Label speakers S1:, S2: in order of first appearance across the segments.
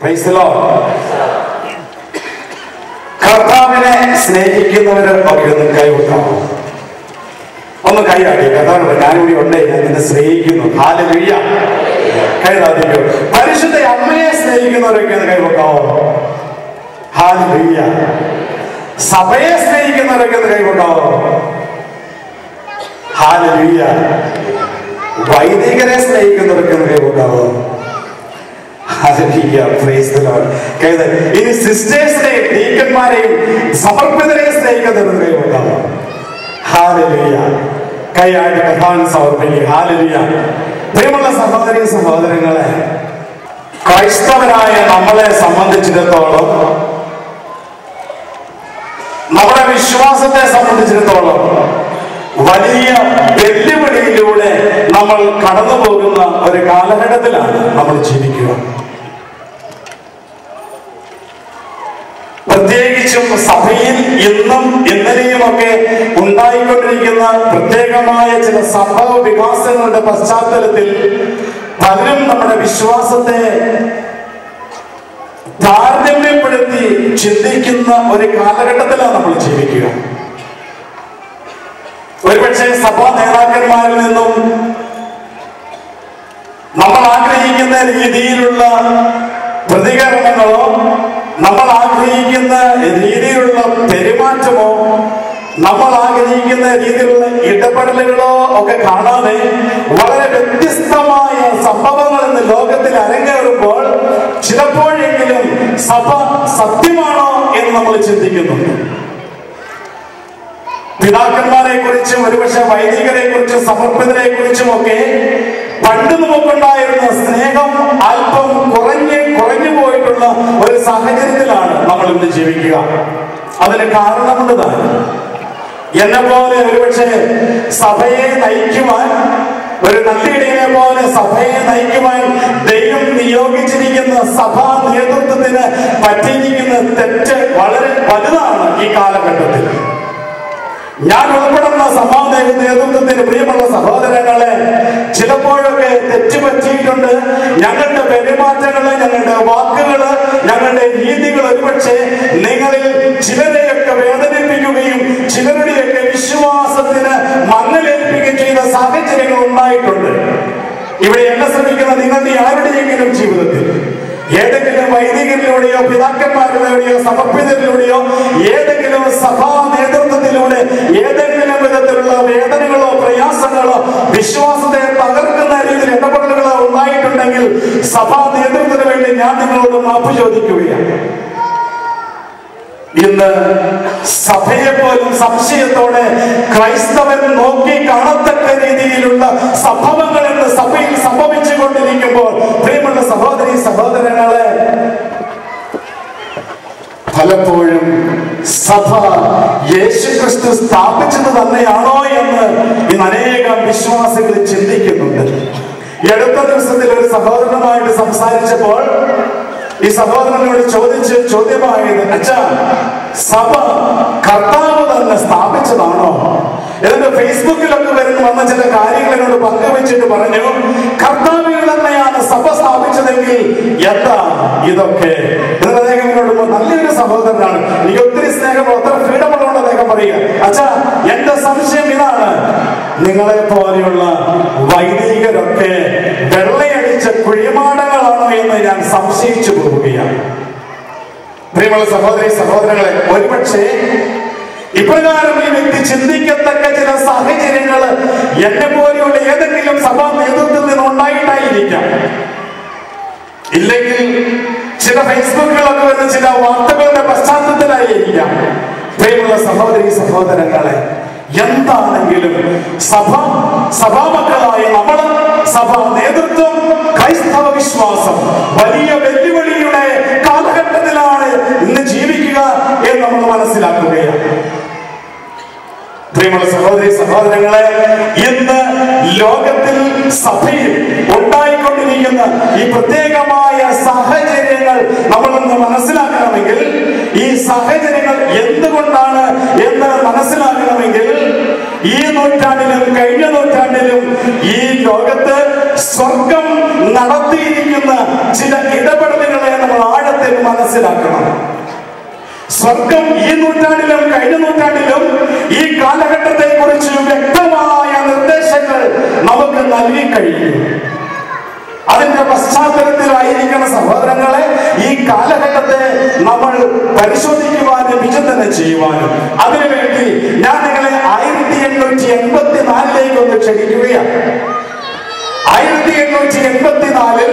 S1: Price the Lord. കർത്താവിനെ സ്നേഹിക്കുന്നവരൊക്കെ ഒന്ന് കൈവിട്ടാമോ? ഒന്ന് കൈയാട്ടി. കർത്താവ് ഞാനിവിടെ ഉണ്ട്, ഞാൻ നിന്നെ സ്നേഹിക്കുന്നു. ഹല്ലേലൂയ. കൈതാതിക്കോ. പരിശുദ്ധ അമ്മയെ സ്നേഹിക്കുന്നവരൊക്കെ ഒന്ന് കൈവെക്കാമോ? ഹല്ലേലൂയ. സഭയെ സ്നേഹിക്കുന്നവരൊക്കെ ഒന്ന് കൈവെക്കാമോ? ഹല്ലേലൂയ. വൈദികരെ സ്നേഹിക്കുന്നവരൊക്കെ ഒന്ന് കൈവെക്കാമോ? ഹല്ലേലൂയ. Price the Lord. ഇനി സിസ്റ്റേഴ്സിനെയും ഡീക്കന്മാരെയും സമർപ്പിതരെയും സ്നേഹിക്കുന്നവരൊന്ന് കൈവെക്കാമോ? ഹല്ലേലൂയ. കൈയായിട്ട് കർത്താവിന് സമർപ്പിക്കുക. ഹല്ലേലൂയ. പ്രിയമുള്ള സഹോദരീ സഹോദരങ്ങളെ, ക്രൈസ്തവരായ നമ്മളെ സംബന്ധിച്ചിടത്തോളം, നമ്മുടെ വിശ്വാസത്തെ സംബന്ധിച്ചിടത്തോളം വലിയ വെല്ലുവിളിയിലൂടെ നമ്മൾ കടന്നു പോകുന്ന ഒരു കാലഘട്ടത്തിലാണ് നമ്മൾ ജീവിക്കുക. പ്രത്യേകിച്ചും സഭയിൽ ഇന്നും ഇന്നലെയുമൊക്കെ ഉണ്ടായിക്കൊണ്ടിരിക്കുന്ന പ്രത്യേകമായ ചില സംഭവ വികാസങ്ങളുടെ പശ്ചാത്തലത്തിൽ പലരും നമ്മുടെ വിശ്വാസത്തെ താരതമ്യപ്പെടുത്തി ചിന്തിക്കുന്ന ഒരു കാലഘട്ടത്തിലാണ് നമ്മൾ ജീവിക്കുക. ഒരുപക്ഷെ സഭാ നേതാക്കന്മാരിൽ നിന്നും നമ്മൾ ആഗ്രഹിക്കുന്ന രീതിയിലുള്ള പ്രതികരണങ്ങളോ നമ്മൾ ആഗ്രഹിക്കുന്ന രീതിയിലുള്ള പെരുമാറ്റമോ നമ്മൾ ആഗ്രഹിക്കുന്ന രീതിയിലുള്ള ഇടപെടലുകളോ ഒക്കെ കാണാതെ വളരെ വ്യത്യസ്തമായ സംഭവങ്ങൾ ഇന്ന് ലോകത്തിൽ അരങ്ങേറുമ്പോൾ ചിലപ്പോഴെങ്കിലും സഭ സത്യമാണോ എന്ന് നമ്മൾ ചിന്തിക്കുന്നുണ്ട്. പിതാക്കന്മാരെ കുറിച്ചും ഒരുപക്ഷെ വൈദികരെ കുറിച്ചും സമർപ്പിതരെ കുറിച്ചും ഒക്കെ പണ്ട് നമുക്കുണ്ടായിരുന്ന സ്നേഹം അല്പം കുറഞ്ഞു പോയിട്ടുള്ള ഒരു സാഹചര്യത്തിലാണ് നമ്മൾ ഇന്ന് ജീവിക്കുക. അതിന് കാരണമുള്ളതാണ്. എന്നെ പോലെ ഒരുപക്ഷെ സഭയെ നയിക്കുവാൻ, ഒരു നല്ലിടയെ പോലെ സഭയെ നയിക്കുവാൻ ദൈവം നിയോഗിച്ചിരിക്കുന്ന സഭാ നേതൃത്വത്തിന് പറ്റിയിരിക്കുന്ന തെറ്റ് വളരെ വലുതാണ്. ഈ കാലഘട്ടത്തിൽ ഞാൻ ഉൾപ്പെടുന്ന സഭാ നേതൃത്വത്തിന് പ്രിയമുള്ള സഹോദരങ്ങളെ, ചിലപ്പോഴൊക്കെ തെറ്റ് പറ്റിയിട്ടുണ്ട്. ഞങ്ങളുടെ പെരുമാറ്റങ്ങള്, ഞങ്ങളുടെ വാക്കുകള്, ഞങ്ങളുടെ രീതികൾ ഒരുപക്ഷെ നിങ്ങളിൽ ചിലരെയൊക്കെ വേദനിപ്പിക്കുകയും ചിലരുടെയൊക്കെ വിശ്വാസത്തിന് മങ്ങലേൽപ്പിക്കുകയും ചെയ്ത സാഹചര്യങ്ങൾ ഉണ്ടായിട്ടുണ്ട്. ഇവിടെ എന്നെ ശ്രമിക്കുന്ന നിങ്ങളുടെ ആരുടെയെങ്കിലും ജീവിതത്തിൽ ഏതെങ്കിലും വൈദികരിലൂടെയോ പിതാക്കന്മാരിലൂടെയോ സമർപ്പിതരിലൂടെയോ ഏതെങ്കിലും സഭാ നേതൃത്വത്തിലൂടെ ഏതെങ്കിലും വിധത്തിലുള്ള വേദനകളോ പ്രയാസങ്ങളോ വിശ്വാസത്തെ തകർക്കുന്ന രീതിയിൽ ഇടപെടലുകളോ ഉണ്ടായിട്ടുണ്ടെങ്കിൽ സഭാ നേതൃത്വത്തിന് വേണ്ടി ഞാൻ നിങ്ങളോട് മാപ്പ് ചോദിക്കുകയാണ്. ഇന്ന് സഭയെ പോലും സംശയത്തോടെ ക്രൈസ്തവൻ നോക്കി കാണത്തക്ക രീതിയിലുള്ള സംഭവങ്ങൾ ഇന്ന് സഭയിൽ സംഭവിച്ചു കൊണ്ടിരിക്കുമ്പോൾ പ്രിയമുള്ള സഹോദരീ സഹോദരങ്ങളെ, പലപ്പോഴും സഭ യേശുക്രിസ്തു സ്ഥാപിച്ചത് തന്നെയാണോ എന്ന് ഇന്ന് അനേകം വിശ്വാസികൾ ചിന്തിക്കുന്നുണ്ട്. ഈ അടുത്ത ദിവസത്തിൽ ഒരു സഹോദരനുമായിട്ട് സംസാരിച്ചപ്പോൾ ഈ സഹോദരനോട് ചോദ്യമായത്, അച്ഛാ, സഭ കർത്താവ് തന്നെ സ്ഥാപിച്ചതാണോ? എന്നിട്ട് ഫേസ്ബുക്കിലൊക്കെ വന്ന ചില കാര്യങ്ങൾ എന്നോട് പങ്കുവെച്ചിട്ട് പറഞ്ഞു, കർത്താവിൽ തന്നെയാണ് സഭ സ്ഥാപിച്ചതെങ്കിൽ എന്താ ഇതൊക്കെ? എന്നിട്ട് അദ്ദേഹം എന്നോട് നല്ലൊരു സഹോദരനാണ്, എനിക്ക് ഒത്തിരി സ്നേഹം, ഒത്തിരി ഫ്രീഡമുള്ളതുകൊണ്ട് അദ്ദേഹം പറയുക, അച്ഛാ, എന്റെ സംശയം ഇതാണ്, നിങ്ങളെ പോലെയുള്ള വൈദികരൊക്കെ വെള്ളയടിച്ച കുഴിമാടങ്ങളാണോ എന്ന് ഞാൻ സംശയിച്ചു പോവുകയാണ്. പ്രിയമുള്ള സഹോദരി സഹോദരങ്ങളെ, ഒരുപക്ഷെ ഇപ്രകാരം ഈ വ്യക്തി ചിന്തിക്കത്തക്ക ചില സാഹചര്യങ്ങൾ എന്നെ പോലെയുള്ള ഏതെങ്കിലും സഭാ നേതൃത്വത്തിൽ നിന്ന് ഉണ്ടായിട്ടായിരിക്കാം. ഇല്ലെങ്കിൽ ചില ഫേസ്ബുക്കുകളൊക്കെ വരുന്ന ചില വാർത്തകളുടെ പശ്ചാത്തലത്തിലായിരിക്കാം. പ്രിയമുള്ള സഹോദരി സഹോദരങ്ങളെ, എന്താണെങ്കിലും സഭാമക്കളായ നമ്മൾ, സഭാ നേതൃത്വം, ക്രൈസ്തവ വിശ്വാസം വലിയ വെല്ലുവിളിയുടെ കാലഘട്ടത്തിലാണ് ഇന്ന് ജീവിക്കുക എന്ന് നമ്മൾ മനസ്സിലാക്കുകയാണ്. പ്രിയമുള്ള സഹോദരി സഹോദരങ്ങളെ, ഇന്ന് ലോകത്തിൽ സഭയിൽ ഉണ്ടായിക്കൊണ്ടിരിക്കുന്ന ഈ പ്രത്യേകമായ സാഹചര്യങ്ങൾ നമ്മളൊന്ന് മനസ്സിലാക്കണമെങ്കിൽ, ഈ സാഹചര്യങ്ങൾ എന്തുകൊണ്ടാണ് എന്ന് മനസ്സിലാക്കണമെങ്കിൽ, ഈ നൂറ്റാണ്ടിലും കഴിഞ്ഞ നൂറ്റാണ്ടിലും ഈ ലോകത്ത് സ്വർഗം നടത്തിയിരിക്കുന്ന ചില ഇടപെടലുകളെ നമ്മൾ മനസ്സിലാക്കണം. സ്വർഗം ഈ നൂറ്റാണ്ടിലും കഴിഞ്ഞ നൂറ്റാണ്ടിലും ഈ കാലഘട്ടത്തെ കുറിച്ച് വ്യക്തമായ നിർദ്ദേശങ്ങൾ നമുക്ക് നൽകി കഴിഞ്ഞു. അതിന്റെ പശ്ചാത്തലത്തിലായിരിക്കുന്ന സഹോദരങ്ങളെ, ഈ കാലഘട്ടത്തെ നമ്മൾ പരിശോധിക്കുവാനും വിചിന്തനം ചെയ്യുവാനും അതിനുവേണ്ടി ഞാൻ നിങ്ങളെ 1884 ഒന്ന് ക്ഷണിക്കുകയാണ്. 1884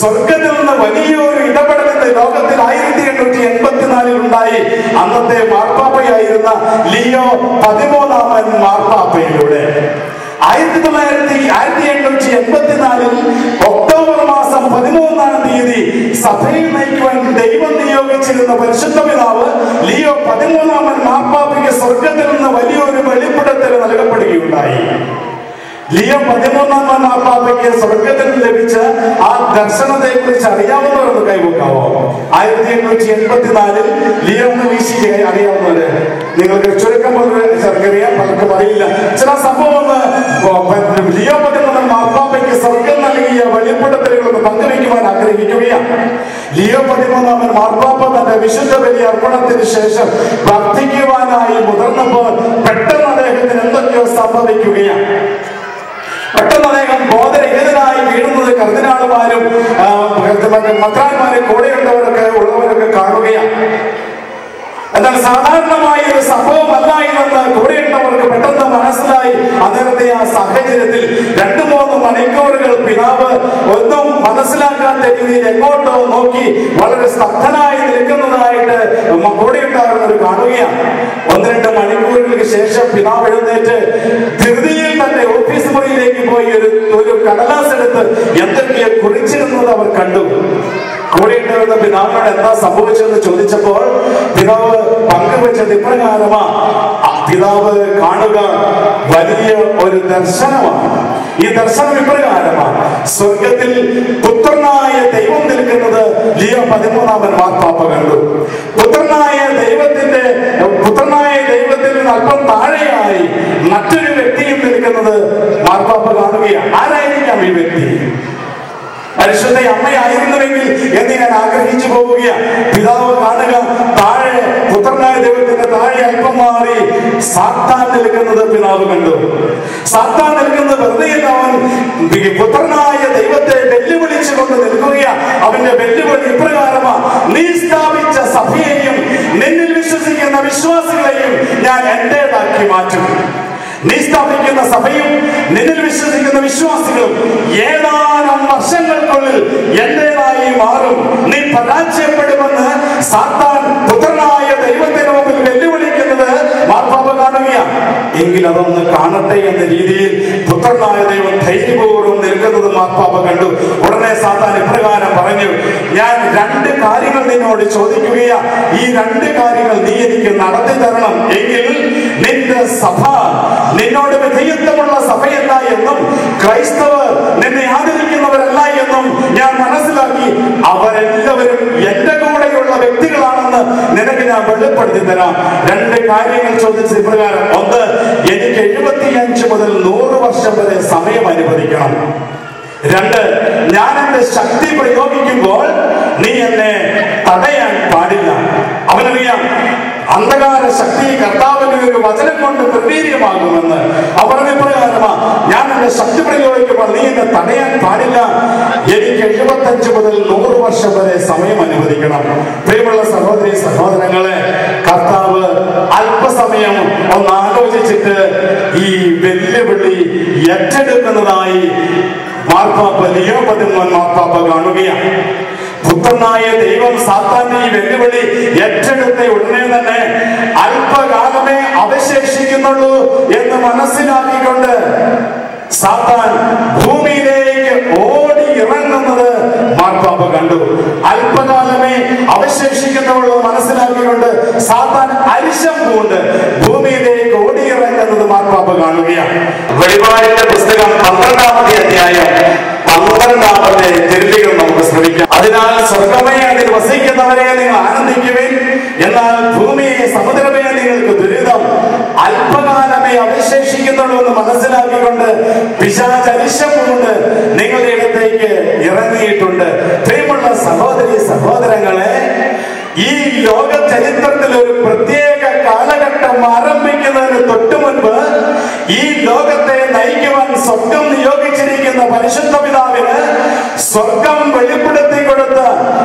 S1: സ്വർഗത്തിൽ നിന്ന് വലിയൊരു ഇടപെടൽ ലോകത്തിൽ 1884 ഉണ്ടായി. അന്നത്തെ മാർപ്പാപ്പയായിരുന്ന ലിയോ 13 മാർപ്പാപ്പയിലൂടെ 1884 ഒക്ടോബർ മാസം 13 തീയതി സഭയിൽ നയിക്കുവാൻ ദൈവം നിയോഗിച്ചിരുന്ന പരിശുദ്ധ പിതാവ് ലിയോ 13 മാർപ്പാപ്പയ്ക്ക് സ്വർഗത്തിൽ നിന്ന് വലിയൊരു വെളിപ്പെടുത്തൽ നൽകപ്പെടുകയുണ്ടായി. ലിയോ 13 മാർപ്പാപ്പയ്ക്ക് സ്വർഗത്തിൽ ലഭിച്ച ആ ദർശനത്തെ കുറിച്ച് അറിയാവുന്നവരൊന്ന് കൈവക്കാവോ? 1884 ലിയോ ഒന്ന് വീശിക്ക് അറിയാവുന്നവര്. നിങ്ങൾക്ക് ചുരുക്കം പോലെ ചെറുക്കറിയാം, പലർക്കും അറിയില്ല. ചില സംഭവം ലിയോ 13 മാർപ്പാപ്പയ്ക്ക് സ്വർഗം നൽകിയ വെളിപ്പെടുത്തലുകളൊന്ന് പങ്കുവയ്ക്കുവാൻ ആഗ്രഹിക്കുകയാണ്. ലിയോ 13 മാർപ്പാപ്പ തന്റെ വിശുദ്ധ ബലി അർപ്പണത്തിന് ശേഷം പ്രാർത്ഥിക്കുവാനായി മുതിർന്നപ്പോൾ പെട്ടെന്ന് അദ്ദേഹത്തിന് എന്തൊക്കെയോ സംഭവിക്കുകയാണ്. പെട്ടെന്ന് അദ്ദേഹം ബോധരഹിതനായി വീഴുന്നത് കർദിനാളുമാരും മക്രാന്മാരും ഉള്ളവരൊക്കെ കാണുകയാണ്. എന്നാൽ സാധാരണമായ ഒരു സംഭവമല്ല എന്നത് കൂടെയുള്ളവർക്ക് പെട്ടെന്ന് മനസ്സിലായി. അന്നേരത്തെ ആ സാഹചര്യത്തിൽ 2-3 മണിക്കൂറുകൾ പിതാവ് ഒന്നും മനസ്സിലാക്കാത്ത രീതിയിൽ എങ്ങോട്ടോ നോക്കി വളരെ സ്തബ്ധനായി നിൽക്കുന്നതായിട്ട് കൂടെയുണ്ടാകുന്നവർ കാണുകയാണ്. 1-2 മണിക്കൂറുകൾക്ക് ശേഷം പിതാവ് എഴുന്നേറ്റ് ധൃതിയിൽ തന്റെ ഓഫീസ് മുറിയിലേക്ക് പോയി ഒരു കടലാസ് എടുത്ത് എന്തൊക്കെയോ കുറിച്ചിരുന്നത് അവർ കണ്ടു. കൂടെയുണ്ടായിരുന്ന പിതാവിനോട് എന്താ സംഭവിച്ചതെന്ന് ചോദിച്ചപ്പോൾ പിതാവ് പങ്കുവെച്ചത് ഇപ്രകാരമാ. പിതാവ് കാണുക വലിയ ഒരു ദർശനമാണ്. ഈ ദർശനം ഇപ്രകാരമാണ്: സ്വർഗത്തിൽ പുത്രനായ ദൈവം നിൽക്കുന്നത് ലിയോ 13 മാർപ്പാപ്പ കണ്ടു. പുത്രനായ ദൈവത്തിൽ നിന്ന് അല്പം താഴെയായി മറ്റൊരു വ്യക്തിയും നിൽക്കുന്നത് മാർപ്പാപ്പ കാണുകയാണ്. ആരായിരിക്കാം ഈ വ്യക്തി? പരിശുദ്ധ അമ്മയായിരുന്നുവെങ്കിൽ എന്ന് ഞാൻ ആഗ്രഹിച്ചു പോവുകയാണ്. പിതാവ് കാണുക താഴെ പുത്രനായ ദൈവത്തിന്റെ താഴെ അല്പം മാറി സാത്താൻ നിൽക്കുന്നത് പിതാവ് കണ്ടു. സാത്താൻ നിൽക്കുന്നത് വെറുതെയല്ല, അവൻ പുത്രനായ ദൈവത്തെ വെല്ലുവിളിച്ചുകൊണ്ട് നിൽക്കുകയാണ്. അവന്റെ വെല്ലുവിളി ഇപ്രകാരമാണ്: നീ സ്ഥാപിച്ച സഭയെയും നിന്നിൽ വിശ്വസിക്കുന്ന വിശ്വാസികളെയും ഞാൻ എന്റേതാക്കി മാറ്റും. നീ സ്ഥാപിക്കുന്ന സഭയും നിന്നിൽ വിശ്വസിക്കുന്ന വിശ്വാസികളും ഏതാനും വർഷങ്ങൾക്കുള്ളിൽ എന്റേതായി മാറും. നീ പരാജയപ്പെടുമെന്ന് സാത്താൻ പുത്രനായ ദൈവത്തിന് മുമ്പിൽ വെല്ലുവിളിക്കുന്നത് മാർപ്പാപ്പ കാണുകയാണ്. എങ്കിൽ അതൊന്ന് കാണട്ടെ എന്ന രീതിയിൽ പുത്രനായ ദൈവം ധൈര്യപൂർവ്വം നിൽക്കുന്നത് മാർപ്പാപ്പ കണ്ടു. ഉടനെ സാത്താൻ ഇപ്രകാരം പറഞ്ഞു: ഞാൻ 2 കാര്യങ്ങൾ നിന്നോട് ചോദിക്കുകയാ. ഈ 2 കാര്യങ്ങൾ നീ എനിക്ക് നടത്തി തരണം. എങ്കിൽ നിന്റെ സഭ നിന്നോട് വിധേയത്വമുള്ള സഭയല്ല എന്നും ക്രൈസ്തവർ നിന്നെ ആദരിക്കുന്നവരല്ല എന്നും ഞാൻ മനസ്സിലാക്കി. അവരെല്ലാവരും എന്റെ കൂടെയുള്ള വ്യക്തികളാണെന്ന് നിനക്ക് ഞാൻ വെളിപ്പെടുത്തി തരാം. 2 കാര്യങ്ങൾ ചോദിച്ച പ്രകാരം: 1, എനിക്ക് 75 മുതൽ 100 വർഷം വരെ സമയം അനുവദിക്കണം. 2, ഞാൻ എന്റെ ശക്തി പ്രയോഗിക്കുമ്പോൾ നീ എന്നെ തടയാൻ പാടില്ല. അവനറിയാം അന്ധകാര ശക്തി കർത്താവിന്റെ ഒരു വചനം കൊണ്ട് നിർവീര്യമാകുമെന്ന്. അവർ പ്രകാരമാ ഞാൻ എന്റെ ശക്തി പ്രയോഗിക്കുമ്പോൾ നീ എന്നെ തടയാൻ പാടില്ല. എനിക്ക് 75 മുതൽ 100 വർഷം വരെ സമയം അനുവദിക്കണം. പ്രിയമുള്ള സഹോദരി സഹോദരങ്ങളെ, കർത്താവ് അല്പസമയം ഒന്ന് ആലോചിച്ചിട്ട് ഈ വെല്ലുവിളി ഏറ്റെടുക്കുന്നതായി മാർപ്പാപ്പ ലിയോ 13 മാർപ്പാപ്പ കാണുകയാണ്. പുത്രനായ ദൈവം സാത്താന്റെ ഈ വെല്ലുവിളി ഏറ്റെടുത്ത ഉടനെ തന്നെ അല്പകാലമേ അവശേഷിക്കുന്നുള്ളൂ എന്ന് മനസ്സിലാക്കിക്കൊണ്ട് സാത്താൻ ഭൂമിയിലേക്ക് ഓടി ഇറങ്ങുന്നത് മാർപ്പാപ്പ കണ്ടു. അല്പകാലമേ അവശേഷിക്കുന്നുള്ളൂ മനസ്സിലാക്കിക്കൊണ്ട് സാത്താൻ അരിശം കൊണ്ട് ഭൂമിയിലേക്ക് ഓടിയിറങ്ങുന്നത് മാർപ്പാപ്പ കാണുകയാണ്. വെളിപാടിന്റെ പുസ്തകം 12-ാമത്തെ അധ്യായം 12-ാമത്തെ തിരുലികൾ നമുക്ക് ശ്രമിക്കാം. അതിനാൽ സ്വർഗമേ അതിൽ വസിക്കുന്നവരെ നിങ്ങൾ ആനന്ദിക്കുവിൻ, എന്നാൽ ഭൂമിയെ സമുദ്രമേ നിങ്ങൾക്ക് ദുരിതം. അല്പകാലമേ അവശേഷിക്കുന്നുള്ളൂ എന്ന് മനസ്സിലാക്കിക്കൊണ്ട് പിശാച് അരിശം കൊണ്ട് നിങ്ങളുടെ ഇടത്തേക്ക് ഇറങ്ങിയിട്ടുണ്ട്. പ്രിയമുള്ള സഹോദരി സഹോദരങ്ങളെ, ലോക ചരിത്രത്തിൽ ഒരു പ്രത്യേക കാലഘട്ടം ആരംഭിക്കുന്നതിന് തൊട്ടു മുൻപ് ഈ ലോകത്തെ നയിക്കുവാൻ സ്വർഗം നിയോഗിച്ചിരിക്കുന്ന പരിശുദ്ധ പിതാവിന് സ്വർഗം വെളിപ്പെടുത്തി കൊടുത്ത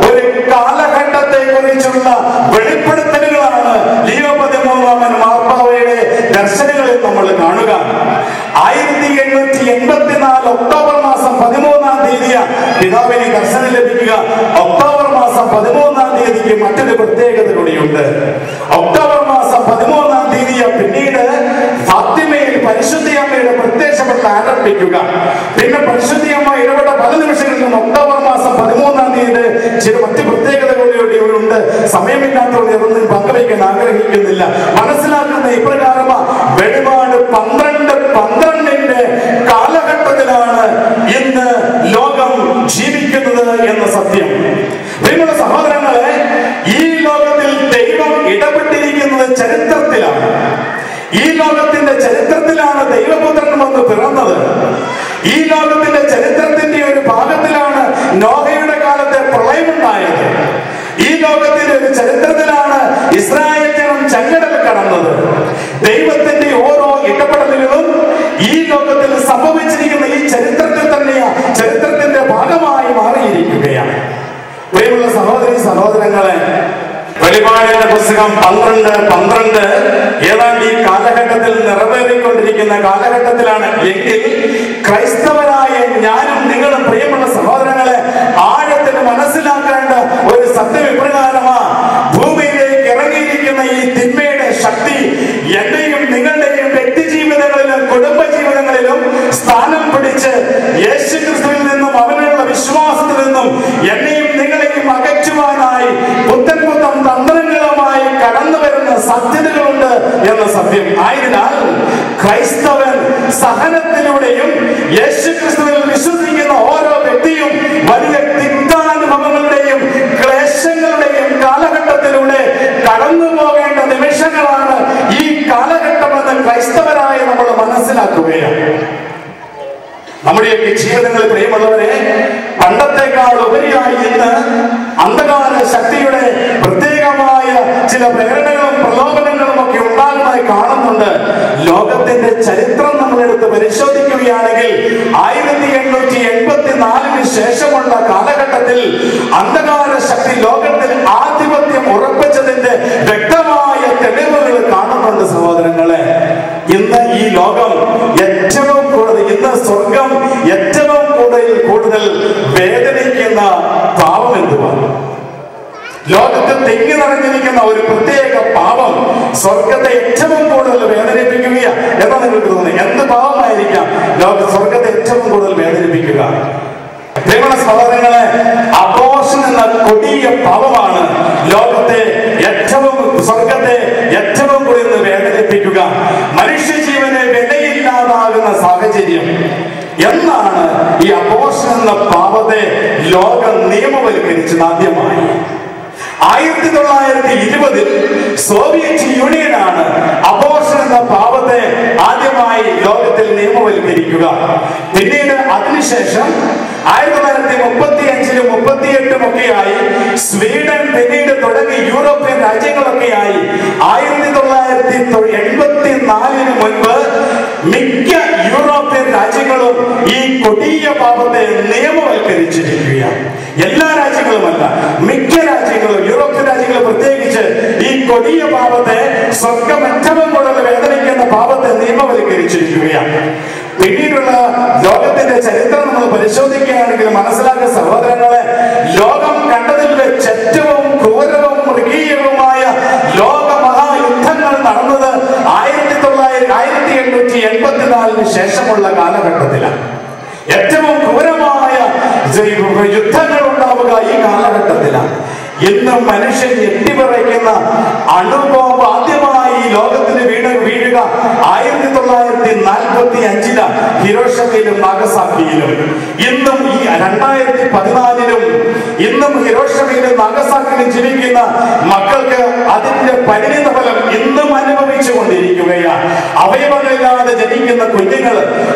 S1: ഒരു കാലഘട്ടത്തെ കുറിച്ചുള്ള വെളിപ്പെടുത്തലുകളാണ് ലിയോ 13 മാർപ്പാവയുടെ ദർശനങ്ങളിൽ നമ്മൾ കാണുക. 1884 ഒക്ടോബർ മാസം 13-ാം തീയതിയാണ് പിതാവിന് ദർശനം ലഭിക്കുക. ഒക്ടോബർ മാസം 13-ാം തീയതിക്ക് മറ്റൊരു പ്രത്യേകത കൂടിയുണ്ട്. ഒക്ടോബർ മാസം 13-ാം തീയതി പിന്നീട് ഫാത്തിമയിൽ പരിശുദ്ധയമ്മയുടെ പ്രത്യക്ഷപ്പെട്ട് ആരംഭിക്കുക. പിന്നെ പരിശുദ്ധയമ്മ ഇടപെട്ട പല നിമിഷങ്ങളിലും ഒക്ടോബർ മാസം 13-ാം തീയതി ചില മറ്റു പ്രത്യേകതകളുണ്ട്. സമയമില്ലാത്തതുകൊണ്ട് ഇതൊന്നും പങ്കുവയ്ക്കാൻ ആഗ്രഹിക്കുന്നില്ല. മനസ്സിലാക്കുന്ന ഇപ്രകാരമാ, വെളിപാട് 12:12 കാലഘട്ടത്തിലാണ് ഇന്ന് ലോകം ജീവിക്കുന്നത് എന്ന സത്യം. നിങ്ങളുടെ സഹോദരങ്ങളെ, ഈ ലോകത്തിൽ ദൈവം ഇടപെട്ടിരിക്കുന്നത് ചരിത്രത്തിലാണ്. ഈ ലോകത്തിന്റെ ചരിത്രത്തിലാണ് ദൈവപുത്രൻ വന്ന് പിറന്നത്. ഈ ലോകത്തിന്റെ ചരിത്രത്തിന്റെ ഒരു ഭാഗത്തിലാണ് നോഹയുടെ കാലത്തെ പ്രളയമുണ്ടായത്. ഈ ലോകത്തിന്റെ ഒരു ചരിത്രത്തിലാണ് ഇസ്രായേൽ ജനം ചെങ്കടൽ കടന്നത്. ദൈവത്തിന്റെ ഓരോ ഇടപെടലുകളും ഈ ലോകത്തിൽ സംഭവിച്ചിരിക്കുന്ന ഈ ചരിത്രത്തിൽ തന്നെയാണ്, ചരിത്രത്തിന്റെ ഭാഗമായി മാറിയിരിക്കുകയാണ്. പ്രിയമുള്ള സഹോദരി സഹോദരങ്ങളെ, വെളിപാടിന്റെ പുസ്തകം 12:12 ഏതാണ്ട് ഈ കാലഘട്ടത്തിൽ നിറവേറിക്കൊണ്ടിരിക്കുന്ന കാലഘട്ടത്തിലാണ്. എങ്കിൽ ക്രൈസ്തവരായ ഞാനും നിങ്ങളും പ്രിയമുള്ള സഹോദരങ്ങളെ ആഴത്തിന് മനസ്സിലാക്കേണ്ട ഒരു സത്യം ഇപ്രകാരമാ, ഭൂമിയിലേക്ക് ഇറങ്ങിയിരിക്കുന്ന ഈ തിന്മയുടെ ശക്തി എന്റെയും നിങ്ങളുടെയും വ്യക്തി ജീവിതങ്ങളിലും കുടുംബ ജീവിതങ്ങളിലും സ്ഥാനം പിടിച്ച് യേശുക്രിസ്തുവിൽ നിന്നും അവനുള്ള വിശ്വാസത്തിൽ നിന്നും എന്നെയും നിങ്ങളെയും അകറ്റുവാനായി പുത്തൻ തന്ത്രങ്ങളുമായി കടന്നു വരുന്ന സാധ്യതകളുണ്ട് എന്ന സത്യം. ആയതിനാൽ ക്രൈസ്തവൻ സഹനത്തിലൂടെയും യേശുക്രിസ്തുവിൽ വിശ്വസിക്കുന്ന ഓരോ വ്യക്തിയും വലിയ തിക്താനുഭവങ്ങളുടെയും ക്ലേശങ്ങളുടെയും കാലഘട്ടത്തിലൂടെ കടന്നു പോകേണ്ട നിമിഷങ്ങളാണ് ഈ കാലഘട്ടമെന്ന് ക്രൈസ്തവരായ നമ്മൾ മനസ്സിലാക്കുകയാണ്. നമ്മുടെയൊക്കെ ജീവിതങ്ങളിൽ പ്രിയമുള്ളവരെ, പണ്ടത്തെക്കാൾ ഉപരിയായി ഇന്ന് അന്ധകാര ശക്തിയുടെ പ്രത്യേകമായ ചില പ്രേരണകളും പ്രലോഭനങ്ങളും ഒക്കെ ഉണ്ടാകുന്നതായി കാണുന്നുണ്ട്. ലോകത്തിന്റെ ചരിത്രം നമ്മളെടുത്ത് പരിശോധിക്കുകയാണെങ്കിൽ 1884 ശേഷമുള്ള കാലഘട്ടത്തിൽ അന്ധകാര ശക്തി ലോകത്തിൽ ആധിപത്യം ഉറപ്പിച്ചതിന്റെ വ്യക്തമായ തെളിവുകൾ കാണുന്നുണ്ട്. സഹോദരങ്ങളെ, ഇന്ന് ഈ ലോകം ഏറ്റവും കൂടുതൽ, ഇന്ന് സ്വർഗം ഏറ്റവും കൂടുതൽ വേദനിക്കുന്ന പാപം എന്തുവാണ്? ലോകത്ത് തെങ്ങി നിറഞ്ഞിരിക്കുന്ന ഒരു പ്രത്യേക പാപം സ്വർഗത്തെ ഏറ്റവും കൂടുതൽ വേദനിപ്പിക്കുക എന്നാ നിങ്ങൾക്ക് തോന്നുന്നത്? എന്ത് പാപമായിരിക്കാം സ്വർഗത്തെ ഏറ്റവും കൂടുതൽ വേദനിപ്പിക്കുക? പ്രിയമുള്ള സഹോദരങ്ങളെ, അബോർഷൻ എന്ന കൊടിയ പാപമാണ് ലോകത്തെ സ്വർഗത്തെ ഏറ്റവും കൂടുതൽ വേദനിപ്പിക്കുക. മനുഷ്യജീവന് വിലയില്ലാതാകുന്ന സാഹചര്യം. എന്നാണ് ഈ അബോർഷൻ എന്ന പാപത്തെ ലോകം നിയമവൽക്കരിച്ചത്? ആദ്യമായി 1920 സോവിയറ്റ് യൂണിയനാണ് അബോർഷൻ എന്ന പാപത്തെ ആദ്യമായി ലോകത്തിൽ നിയമവൽക്കരിക്കുക. പിന്നീട് അതിനുശേഷം 1935-ലും 38-ലും ഒക്കെയായി സ്വീഡൻ, പിന്നീട് തുടങ്ങി യൂറോപ്യൻ രാജ്യങ്ങളൊക്കെയായി 1984-ന് മുൻപ് മിക്ക യൂറോപ്യൻ രാജ്യങ്ങളും ഈ കൊടിയ പാപത്തെ നിയമവൽക്കരിച്ചിരിക്കുകയാണ്. എല്ലാ രാജ്യങ്ങളുമല്ല, മിക്ക രാജ്യങ്ങളും, യൂറോപ്യൻ രാജ്യങ്ങൾ പ്രത്യേകിച്ച് ഈ കൊടിയ പാപത്തെ, സ്വർഗം ഏറ്റവും കൂടുതൽ വേദനിക്കുന്ന പാപത്തെ നിയമവൽക്കരിച്ചിരിക്കുകയാണ്. പിന്നീടുള്ള ലോകത്തിന്റെ ചരിത്രം നമ്മൾ പരിശോധിക്കുകയാണെങ്കിൽ മനസ്സിലാക്കുന്ന സഹോദരങ്ങളെ, ലോകം കണ്ടതിൽ വെച്ച് ഏറ്റവും ക്രൂരവും മൃഗീയവുമായ ലോക മഹായുദ്ധങ്ങൾ നടന്നത് 1884-ന് ശേഷമുള്ള കാലഘട്ടത്തിലാണ്. ഏറ്റവും ക്രൂരമായ യുദ്ധങ്ങൾ ഉണ്ടാവുക ഈ കാലഘട്ടത്തിലാണ്. ഇന്ന് മനുഷ്യൻ ഞെട്ടിവിറയ്ക്കുന്ന അണുബോംബ് ആദ്യമായി ലോകത്തിന് വീഴുക 1945 ഹിരോഷിമയിലും നാഗസാക്കിയിലും. ഇന്നും ഈ 2014-ലും ഇന്നും ഹിരോഷിമയിലും നാഗസാക്കിയിലും ജീവിക്കുന്ന മക്കൾക്ക് അതിന്റെ പരിണിത ഫലം ഇന്നും അനുഭവിച്ചു കൊണ്ടിരിക്കുകയാണ്. അവയവങ്ങളില്ലാതെ ജനിക്കുന്ന കുഞ്ഞുങ്ങൾ,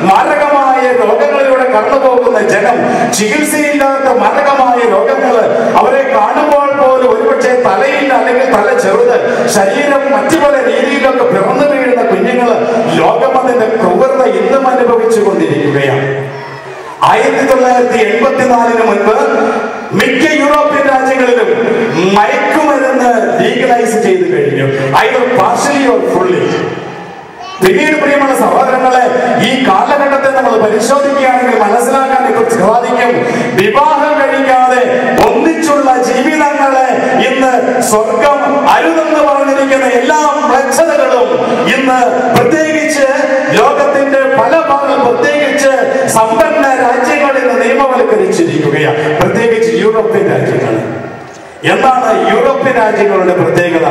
S1: മാരകമായ രോഗങ്ങളിലൂടെ കടന്നുപോകുന്ന ജനം, ചികിത്സയില്ലാത്ത മാരകമായ രോഗങ്ങൾ, അവരെ കാണുമ്പോൾ പോലും ഒരുപക്ഷെ തലയില്ല അല്ലെങ്കിൽ തല 1984 മുൻപ് മിക്ക യൂറോപ്യൻ രാജ്യങ്ങളിലും മയക്കുമരുന്ന് ലീഗലൈസ് ചെയ്തു കഴിഞ്ഞു, ഐദർ പാർഷ്യലി ഓർ ഫുള്ളി. പിന്നീട് പ്രിയമുള്ള സഹോദരങ്ങളെ, ഈ കാലഘട്ടത്തെ നമ്മൾ പരിശോധിക്കുകയാണെങ്കിൽ മനസ്സിലാക്കാൻ സാധിക്കും, വിവാഹം കഴിക്കാതെ ഒന്നിച്ചുള്ള ജീവിതങ്ങളെ ഇന്ന് സ്വർഗം അരുതെന്ന് പറഞ്ഞിരിക്കുന്ന എല്ലാ മ്ലേച്ഛതകളും ഇന്ന് പ്രത്യേകിച്ച് ലോകത്തിന്റെ പല ഭാഗങ്ങൾ, പ്രത്യേകിച്ച് സമ്പന്ന രാജ്യങ്ങളിൽ നിന്ന് നിയമവൽക്കരിച്ചിരിക്കുകയാണ്, പ്രത്യേകിച്ച് യൂറോപ്യൻ രാജ്യങ്ങൾ. എന്താണ് യൂറോപ്യൻ രാജ്യങ്ങളുടെ പ്രത്യേകത?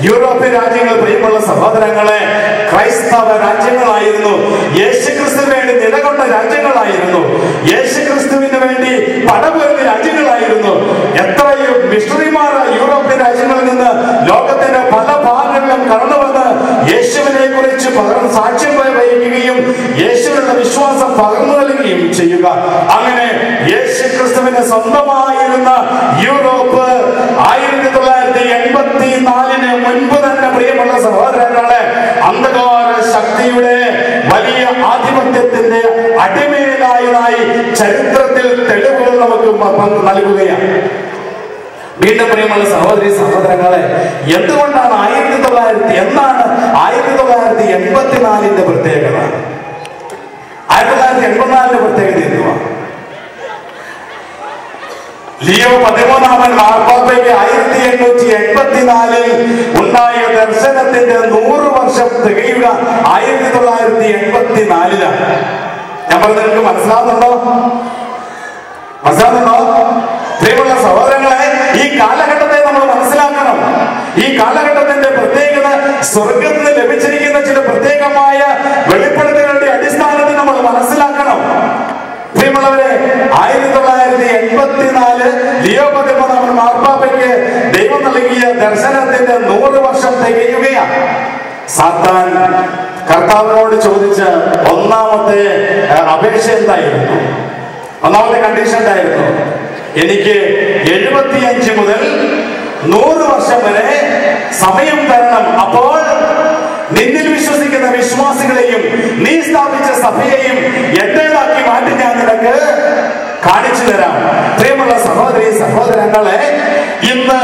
S1: യൂറോപ്യൻ രാജ്യങ്ങൾ പ്രിയമുള്ള സഹോദരങ്ങളെ ക്രൈസ്തവ രാജ്യങ്ങളായിരുന്നു, യേശുക്രിസ്തുവിന് വേണ്ടി നിലകൊണ്ട രാജ്യങ്ങളായിരുന്നു, യേശുക്രിസ്തുവിന് വേണ്ടി പടപൊരുന്ന രാജ്യങ്ങളായിരുന്നു. എത്രയോ മിഷണറിമാർ യൂറോപ്യൻ രാജ്യങ്ങളിൽ നിന്ന് ലോകത്തിന്റെ പല ഭാഗങ്ങളിലും കടന്നു വന്ന് യേശുവിനെ കുറിച്ച് സാക്ഷ്യം വഹിക്കുകയും യേശുവിനുള്ള വിശ്വാസം പകർന്നു നൽകുകയും ചെയ്യുക. അങ്ങനെ യേശുക്രിസ്തുവിന് സ്വന്തമായിരുന്ന യൂറോപ്പ് 1984 മുൻപ് തന്നെ പ്രിയമുള്ള സഹോദരങ്ങളെ അന്ധകാര ശക്തിയുടെ വലിയ ആധിപത്യത്തിന്റെ അടിമയിലായതായി ചരിത്രത്തിൽ തെളിവുകൾ നമുക്ക് നൽകുകയാണ്. വീണ്ടും പ്രിയമുള്ള സഹോദരി സഹോദരങ്ങളെ, എന്തുകൊണ്ടാണ് 1984 പ്രത്യേകത? 1984 പ്രത്യേകത എന്തുവാ? ലിയോ 13 മാർപ്പാപ്പയ്ക്ക് 1884 ഉണ്ടായ ദർശനത്തിന്റെ 100 വർഷം തികയുക 1984. ഞാൻ പറഞ്ഞത് നിങ്ങൾക്ക് മനസ്സിലാവുന്നുണ്ടോ? പ്രിയമുള്ള സഹോദരങ്ങളെ, ഈ കാലഘട്ടത്തെ നമ്മൾ മനസ്സിലാക്കണം. ഈ കാലഘട്ടത്തിന്റെ പ്രത്യേകത സ്വർഗത്തിന് ലഭിച്ചിരിക്കുന്ന ചില പ്രത്യേകമായ വെളിപ്പെടുത്തലുകളുടെ അടിസ്ഥാനത്തിൽ നമ്മൾ മനസ്സിലാക്കണം. പ്രിയമുള്ളവരെ, 1984 ലിയോ 13 മാർപ്പാപ്പയ്ക്ക് ദൈവം നൽകിയ ദർശനത്തിന്റെ 100 വർഷം തികയുകയാണ്. സാത്താൻ കർത്താവിനോട് ചോദിച്ച ഒന്നാമത്തെ അപേക്ഷ എന്തായിരുന്നു? ഒന്നാമത്തെ കണ്ടീഷൻ എന്തായിരുന്നു? എനിക്ക് 75 മുതൽ 100 വർഷം വരെ സമയം തരണം. അപ്പോൾ നിന്നിൽ വിശ്വസിക്കുന്ന വിശ്വാസികളെയും നീ സ്ഥാപിച്ച സഭയെയും എന്റേതാക്കി മാറ്റി ഞാൻ നിനക്ക് കാണിച്ചു തരാം. പ്രിയമുള്ള സഹോദരി സഹോദരങ്ങളെ, ഇന്ന്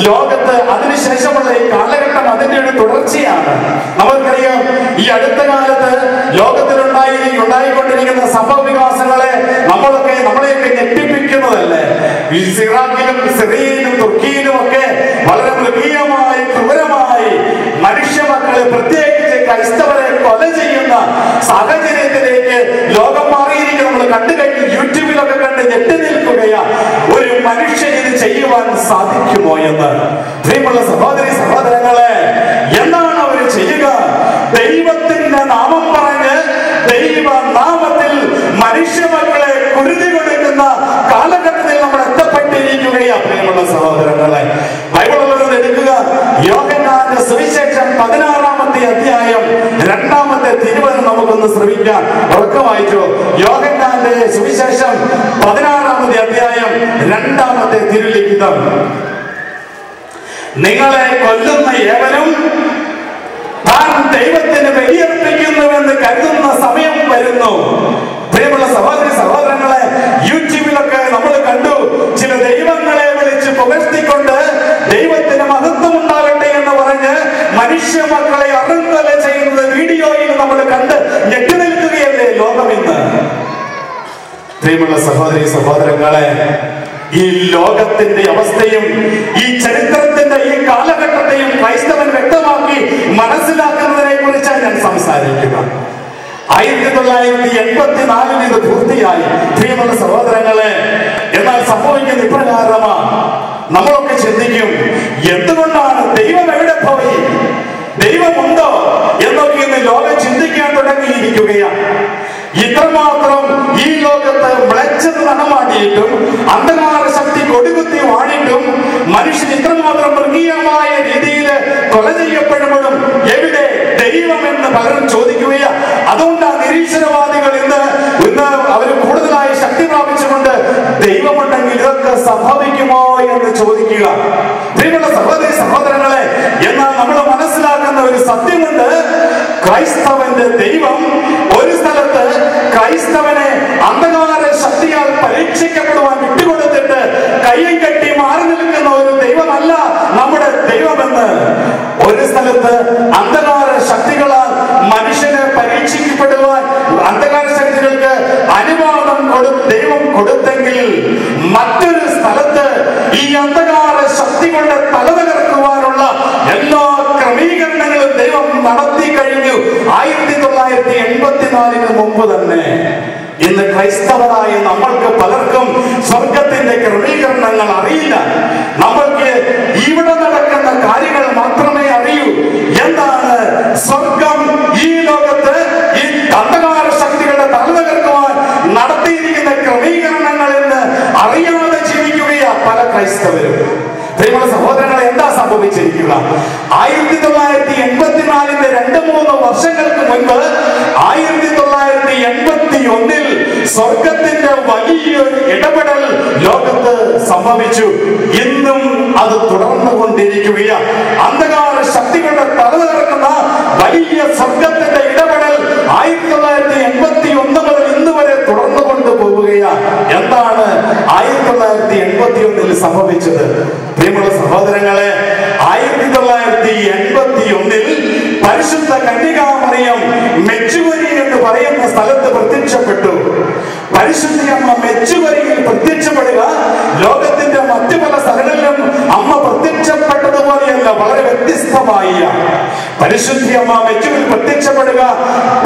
S1: ലോകത്ത് അതിനുശേഷമുള്ള ഈ കാലഘട്ടം അതിന്റെ ഒരു തുടർച്ചയാണ്. നമുക്കറിയാം, ഈ അടുത്ത കാലത്ത് ലോകത്തിലുണ്ടായിക്കൊണ്ടിരിക്കുന്ന സംഭവവികാസങ്ങളെ നമ്മളെയൊക്കെ ഞെട്ടിപ്പിക്കുന്നതല്ലേ. ഇറാഖിലും സിറിയയിലും തുർക്കിയിലും ഒക്കെ വളരെ മൃഗീയമായി ക്രൂരമായി മനുഷ്യ മക്കളെ, പ്രത്യേകിച്ച് ക്രൈസ്തവരെ കൊല ചെയ്യുന്ന സാഹചര്യത്തിലേക്ക് ലോകം മാറിയിരിക്കും. നമ്മൾ കണ്ടു കഴിഞ്ഞു, യൂട്യൂബിലൊക്കെ കണ്ട് ഞെട്ടി നിൽക്കുകയാ. ഒരു മനുഷ്യൻ ഇത് ചെയ്യുവാൻ സാധിക്കുമോ എന്ന്. പ്രിയമുള്ള സഹോദരി സഹോദരങ്ങളെ, എന്താണ് അവർ ചെയ്യുക? ദൈവത്തിന്റെ നാമം പറഞ്ഞ് ദൈവനാമത്തിൽ മനുഷ്യ മക്കളെ കുരുതി കൊടുക്കുന്ന കാലഘട്ടത്തിൽ നമ്മൾ എത്തപ്പെട്ടിരിക്കുകയാണ്. പ്രിയമുള്ള സഹോദരങ്ങളെ, ബൈബിളിൽ എടുക്കുക, യോഹന്നാന്റെ സുവിശേഷം 16-ാമത്തെ അധ്യായം 2-ാമത്തെ തിരുവചനം നമുക്കൊന്ന് ശ്രമിക്കാം. ഉറക്കെ വായിച്ചോ. യോഹന്നാന്റെ സുവിശേഷം 16-ാമത്തെ അധ്യായം 2-ാമത്തെ തിരുലിഖിതം. നിങ്ങളെ കൊല്ലുന്ന ഏവനും താൻ ദൈവത്തിന് ബലിയർപ്പിക്കുന്നുവെന്ന് കരുതുന്ന സമയം വരുന്നു. പ്രിയമുള്ള സഹോദരി സഹോദരങ്ങളെ, യൂട്യൂബിലൊക്കെ നമ്മൾ കണ്ടു, ചില ദൈവങ്ങളെ വിളിച്ച് പുകഴ്ത്തിക്കൊണ്ട് ദൈവത്തിന് മഹത്വം ഉണ്ടാകട്ടെ എന്ന് പറഞ്ഞ് മനുഷ്യ മക്കളെ അറുകൊല ചെയ്യുന്നത് വീഡിയോയിൽ നമ്മൾ കണ്ട് ഞെട്ടി നിൽക്കുകയല്ലേ ലോകം ഇന്ന്. പ്രിയമുള്ള സഹോദരി സഹോദരങ്ങളെ, ഈ ലോകത്തിന്റെ അവസ്ഥയും ഈ ചരിത്രത്തിന്റെ ഈ കാലഘട്ടത്തെയും ക്രൈസ്തവൻ വ്യക്തമാക്കി മനസ്സിലാക്കുന്നതിനെ കുറിച്ചാണ് ഞാൻ സംസാരിക്കുക. 1984 ഇത് പൂർത്തിയായി. പ്രിയമുള്ള സഹോദരങ്ങളെ, എന്നാൽ സംഭവിക്കുന്ന ഇപ്രകാരമാണ്. നമ്മളൊക്കെ ചിന്തിക്കും, എന്തുകൊണ്ടാണ് ദൈവം എവിടെ പോയി, ദൈവമുണ്ടോ എന്നൊക്കെ ഇന്ന് ലോകം ചിന്തിക്കാൻ തുടങ്ങിയിരിക്കുകയാണ്. ഇത്രമാത്രം ഈ ലോകത്ത് മ്ലേച്ഛത നടമാടിയിട്ടും അന്ധകാര ശക്തി കൊടികുത്തി വാണിട്ടും മനുഷ്യൻ ഇത്രമാത്രം മൃഗീയമായ രീതിയിൽ കൊല ചെയ്യപ്പെടുമ്പോഴും എവിടെ ദൈവം എന്ന് പലരും ചോദിക്കുകയാണ്. അതുകൊണ്ടാണ് നിരീശ്വരവാദികൾ ഇന്ന് അവർ കൂടുതലായി ശക്തി പ്രാപിച്ചുകൊണ്ട് ദൈവമുണ്ടെങ്കിൽ ഇതൊക്കെ സംഭവിക്കുമോ എന്ന് ചോദിക്കുക. പ്രിയമുള്ള സഹോദരി സഹോദരങ്ങളെ, എന്നാൽ നമ്മൾ മനസ്സിലാക്കുന്ന ഒരു സത്യമുണ്ട്. ക്രൈസ്തവന്റെ ദൈവം ഒരു സ്ഥലത്ത് ക്രൈസ്തവനെ അന്ധകാര ശക്തിയാൽ ക്രൈസ്തവരായ നമ്മൾക്ക് പലർക്കും സ്വർഗത്തിന്റെ ക്രമീകരണങ്ങൾ അറിയില്ല. നമ്മൾക്ക് ഇവിടെ നടക്കുന്ന കാര്യങ്ങൾ മാത്രമേ അറിയൂ. എന്താണ് സ്വർഗം ഈ ലോകത്ത് ഈ അന്ധകാര ശക്തികളുടെ തലതകർക്കുവാൻ നടത്തിയിരിക്കുന്ന ക്രമീകരണങ്ങൾ എന്ന് അറിയാതെ ജീവിക്കുകയാ പല ക്രൈസ്തവരും. പ്രിയമുള്ള സഹോദരങ്ങളെ, എന്താ സംഭവിച്ചിരിക്കുക? 1984 2-3 വർഷങ്ങൾക്ക് മുൻപ് 1981 സ്വർഗത്തിന്റെ വലിയൊരു ഇടപെടൽ ലോകത്ത് സംഭവിച്ചു. ഇന്നും അത് തുടർന്നുകൊണ്ടിരിക്കുകയാണ്. അന്ധകാര ശക്തികളുടെ തലതകർക്കുന്ന വലിയ സ്വർഗത്തിന്റെ ഇടപെടൽ 1981 മുതൽ ഇന്ന് വരെ തുടർന്നു കൊണ്ടുപോവുകയാണ്. എന്താണ് 1981 സംഭവിച്ചത്? പ്രിയമുള്ള സഹോദരങ്ങളെ, 1981 പരിശുദ്ധ കന്യകാമറിയം മെച്ചുവരി എന്ന് പറയുന്ന സ്ഥലത്ത് പ്രത്യക്ഷപ്പെട്ടു. പരിശുദ്ധയമ്മ മെച്ചുവരിയിൽ പ്രത്യക്ഷപ്പെടുക ലോകത്തിന്റെ മറ്റു പല സ്ഥലങ്ങളിലും അമ്മ പ്രത്യക്ഷപ്പെട്ടതുപോലെയല്ല, വളരെ വ്യത്യസ്തമായ പരിശുദ്ധയമ്മ മെച്ചുവിൽ പ്രത്യക്ഷപ്പെടുക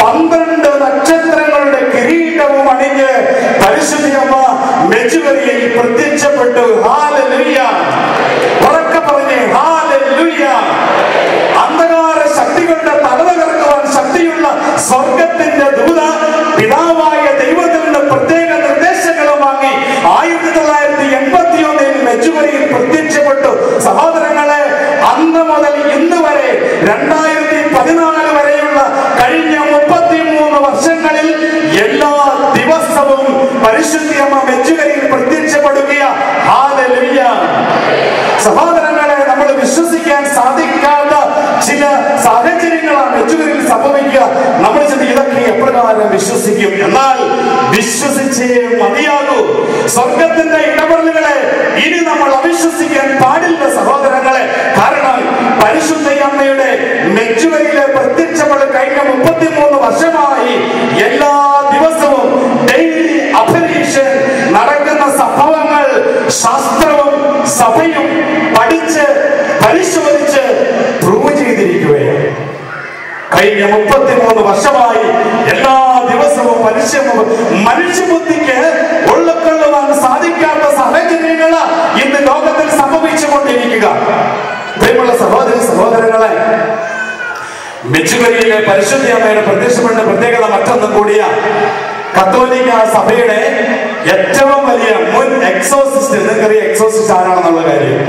S1: 12 നക്ഷത്രങ്ങളുടെ കിരീടവും അണിഞ്ഞ് പരിശുദ്ധയമ്മ മെച്ചുവരിയിൽ പ്രത്യക്ഷപ്പെട്ടു. ഹല്ലേലൂയ! ഉറക്കെ പറഞ്ഞേ ഹല്ലേലൂയ! അന്ധകാര ശക്തികളുടെ തലതകർക്കുവാൻ ശക്തിയുള്ള സ്വർഗത്തിന്റെ ദൂത പിതാവായ ദൈവത്തിൽ നിന്ന് പ്രത്യേക നിർദ്ദേശങ്ങളും വാങ്ങി 1981 മെച്ചുവരിയിൽ പ്രത്യക്ഷപ്പെട്ടു. സഹോദരങ്ങളെ, അന്ന് മുതൽ ഇന്ന് വരെ 2014 വരെയുള്ള കഴിഞ്ഞ 33 വർഷങ്ങളിൽ എല്ലാ ദിവസവും പരിശുദ്ധയമ്മ മെച്ചുവരിയിൽ പ്രത്യക്ഷപ്പെടുകയാണ്. ഹല്ലേലൂയ! സഹോദരങ്ങളെ, നമ്മൾ വിശ്വസിക്കാൻ സാധിക്കാത്ത ചില സാഹചര്യങ്ങളാണ് മെച്ചുവരിയിൽ സംഭവിക്കുക. നമ്മൾ ഇതൊക്കെ എപ്രകാരം വിശ്വസിക്കും? എന്നാൽ വിശ്വസിച്ചേ മതിയാകൂ. സ്വർഗത്തിന്റെ ഇടപെടലുകളെ ഇനി നമ്മൾ അവിശ്വസിക്കാൻ പാടില്ല സഹോദരങ്ങളെ. കാരണം പരിശുദ്ധയമ്മയുടെ മെച്ചുവരിയിലെ പ്രത്യക്ഷപ്പെടൽ കഴിഞ്ഞ 33 വർഷമായി എല്ലാ ദിവസവും ഡെയിലി അപരീഷൻ നടക്കുന്ന സംഭവങ്ങൾ ശാസ്ത്രവും സഭയും പഠിച്ച് പരിശോധിച്ച് പ്രൂവ് ചെയ്തിരിക്കുകയാണ്. കഴിഞ്ഞ 33 വർഷമായി എല്ലാ ദിവസവും മനുഷ്യബുദ്ധിക്ക് ഉൾക്കൊള്ളുവാൻ സാധിക്കാത്ത സാഹചര്യങ്ങൾ ഇന്ന് ലോകത്തിൽ സംഭവിച്ചുകൊണ്ടിരിക്കുക. പ്രിയമുള്ള സഹോദരങ്ങളെ, മെച്ചുവരിയിലെ പരിശുദ്ധയമ്മയുടെ പ്രത്യക്ഷപ്പെട്ട പ്രത്യേകത മറ്റൊന്നും കൂടിയ കത്തോലിക്ക സഭയുടെ ഏറ്റവും വലിയ മുൻ എക്സോസിസ്റ്റ്, നിങ്ങൾക്കറിയാം എക്സോസിസ്റ്റ് ആരാണെന്നുള്ള കാര്യം.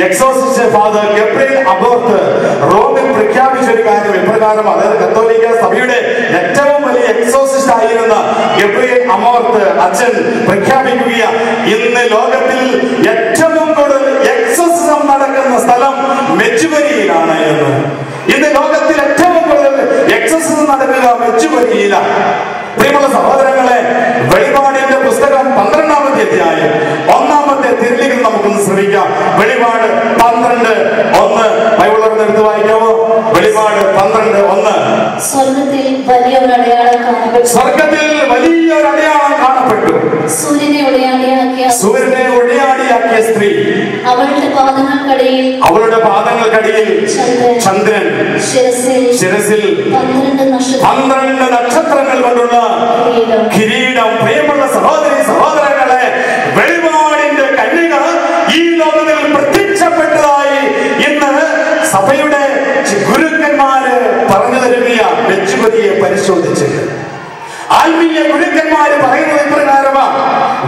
S1: എക്സോസിസ്റ്റ് ഫാദർ ഗബ്രിയേൽ അബോർട്ട് റോമിൽ പ്രഖ്യാപിച്ച ഒരു കാര്യം ഇപ്രകാരം, അതായത് കത്തോലിക്ക സഭയുടെ ഏറ്റവും വലിയ എക്സോസിസ്റ്റ് ആയിരുന്ന ഗബ്രിയേൽ അമോർട്ട് അച്ഛൻ പ്രഖ്യാപിക്കുക, ഇന്ന് ലോകത്തിൽ ഏറ്റവും കൂടുതൽ എക്സോസിസം നടക്കുന്ന സ്ഥലം മെച്ചുവരിയിലാണ് എന്ന്. ഇന്ന് ലോകത്തിൽ ഏറ്റവും കൂടുതൽ എക്സോസിസം നടക്കുക മെച്ചുവരിയിലാണ്. പ്രിയമുള്ള സഹോദരങ്ങളെ, വെളിപാടിന്റെ പുസ്തകം 12-ാമത്തെ അധ്യായം 1-ാമത്തെ തിരുലിഖിതം നമുക്കൊന്ന് ശ്രമിക്കാം. വെളിപാട് 12:1 ബൈബിൾ എടുത്ത് വായിക്കാമോ? വെളിപാട് 12:1.
S2: സ്വർഗത്തിൽ വലിയൊരു അടയാളം കാണപ്പെട്ടു. സൂര്യനെ ഒളിയാടിയാക്കിയ സ്ത്രീ, അവളുടെ പാദങ്ങൾക്കടിയിൽ ചന്ദ്രൻ, ശിരസിൽ 12 നക്ഷത്രങ്ങൾ കൊണ്ടുള്ള കിരീടം. പ്രിയമുള്ള സഹോദരങ്ങളെ, വെളിപാടിന്റെ കന്യക ഈ ലോകത്തിൽ പ്രത്യക്ഷപ്പെട്ടതായി ഇന്ന് സഭയുടെ ഗുരുക്കന്മാര് പറഞ്ഞു തരികയാണ്. മെച്ചുവരിയെ പരിശോധിച്ചിട്ട് ആത്മീയ ഗുരുക്കന്മാര് പറയുന്നത് ഇപ്രകാരമാണ്: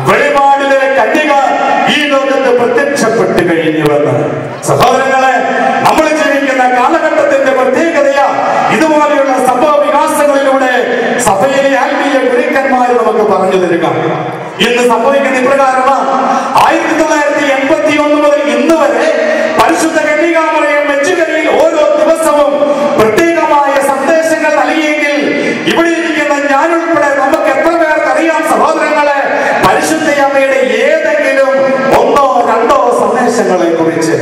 S2: വെളിപാടിലെ കന്യക ഈ ലോകത്ത് പ്രത്യക്ഷപ്പെട്ടു കഴിഞ്ഞുവെന്ന്. സഹോദരങ്ങളെ, നമ്മൾ ജീവിക്കുന്ന കാലഘട്ടത്തിന്റെ പ്രത്യേകതയാ ഇതുപോലെയുള്ള സംഭവ വികാസങ്ങളിലൂടെ സഭയിലെ ആത്മീയ ഗുരുക്കന്മാര് നമുക്ക് പറഞ്ഞു തരിക. ഇന്ന് സംഭവിക്കുന്ന ഇപ്രകാരമാണ്: 1981 മുതൽ ഇന്ന് വരെ പരിശുദ്ധ കന്യകാമറിയം മെച്ചുവരിയിൽ ഓരോ ദിവസവും പ്രത്യേകമായ സന്ദേശങ്ങൾ നൽകിയെങ്കിൽ ഇവിടെ ഇരിക്കുന്ന ഞാനുൾപ്പെടെ നമുക്ക് എത്ര പേർക്ക് അറിയാം സഹോദരങ്ങളെ, പരിശുദ്ധയമ്മയുടെ ഏതെങ്കിലും 1-2 സന്ദേശങ്ങളെ കുറിച്ച്?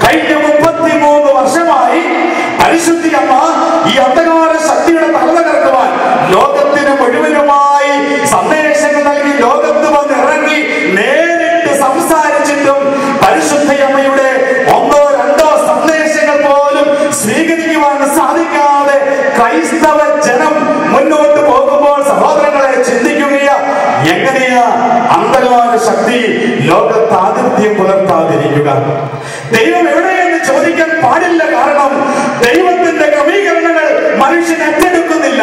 S2: കഴിഞ്ഞ 33 വർഷമായി പരിശുദ്ധയമ്മ ഈ അന്ധകാര ശക്തിയുടെ തലതകർക്കുവാൻ ലോകത്തിന് മുഴുവനുമായി സന്ദേശങ്ങൾ നൽകി ലോകത്ത് വന്നിറങ്ങി നേരിട്ട് സംസാരിച്ചിട്ടും പരിശുദ്ധയമ്മയുടെ 1-2 സന്ദേശങ്ങൾ പോലും സ്വീകരിക്കുവാൻ സാധിക്കാതെ ക്രൈസ്തവ ജനം മുന്നോട്ട് പോകുമ്പോൾ സഹോദരങ്ങളെ ചിന്തിക്കുകയാ,
S1: ദൈവം എവിടെയെന്ന് ചോദിക്കാൻ പാടില്ല. കാരണം ദൈവത്തിന്റെ ക്രമീകരണങ്ങൾ മനുഷ്യൻ ഏറ്റെടുക്കുന്നില്ല.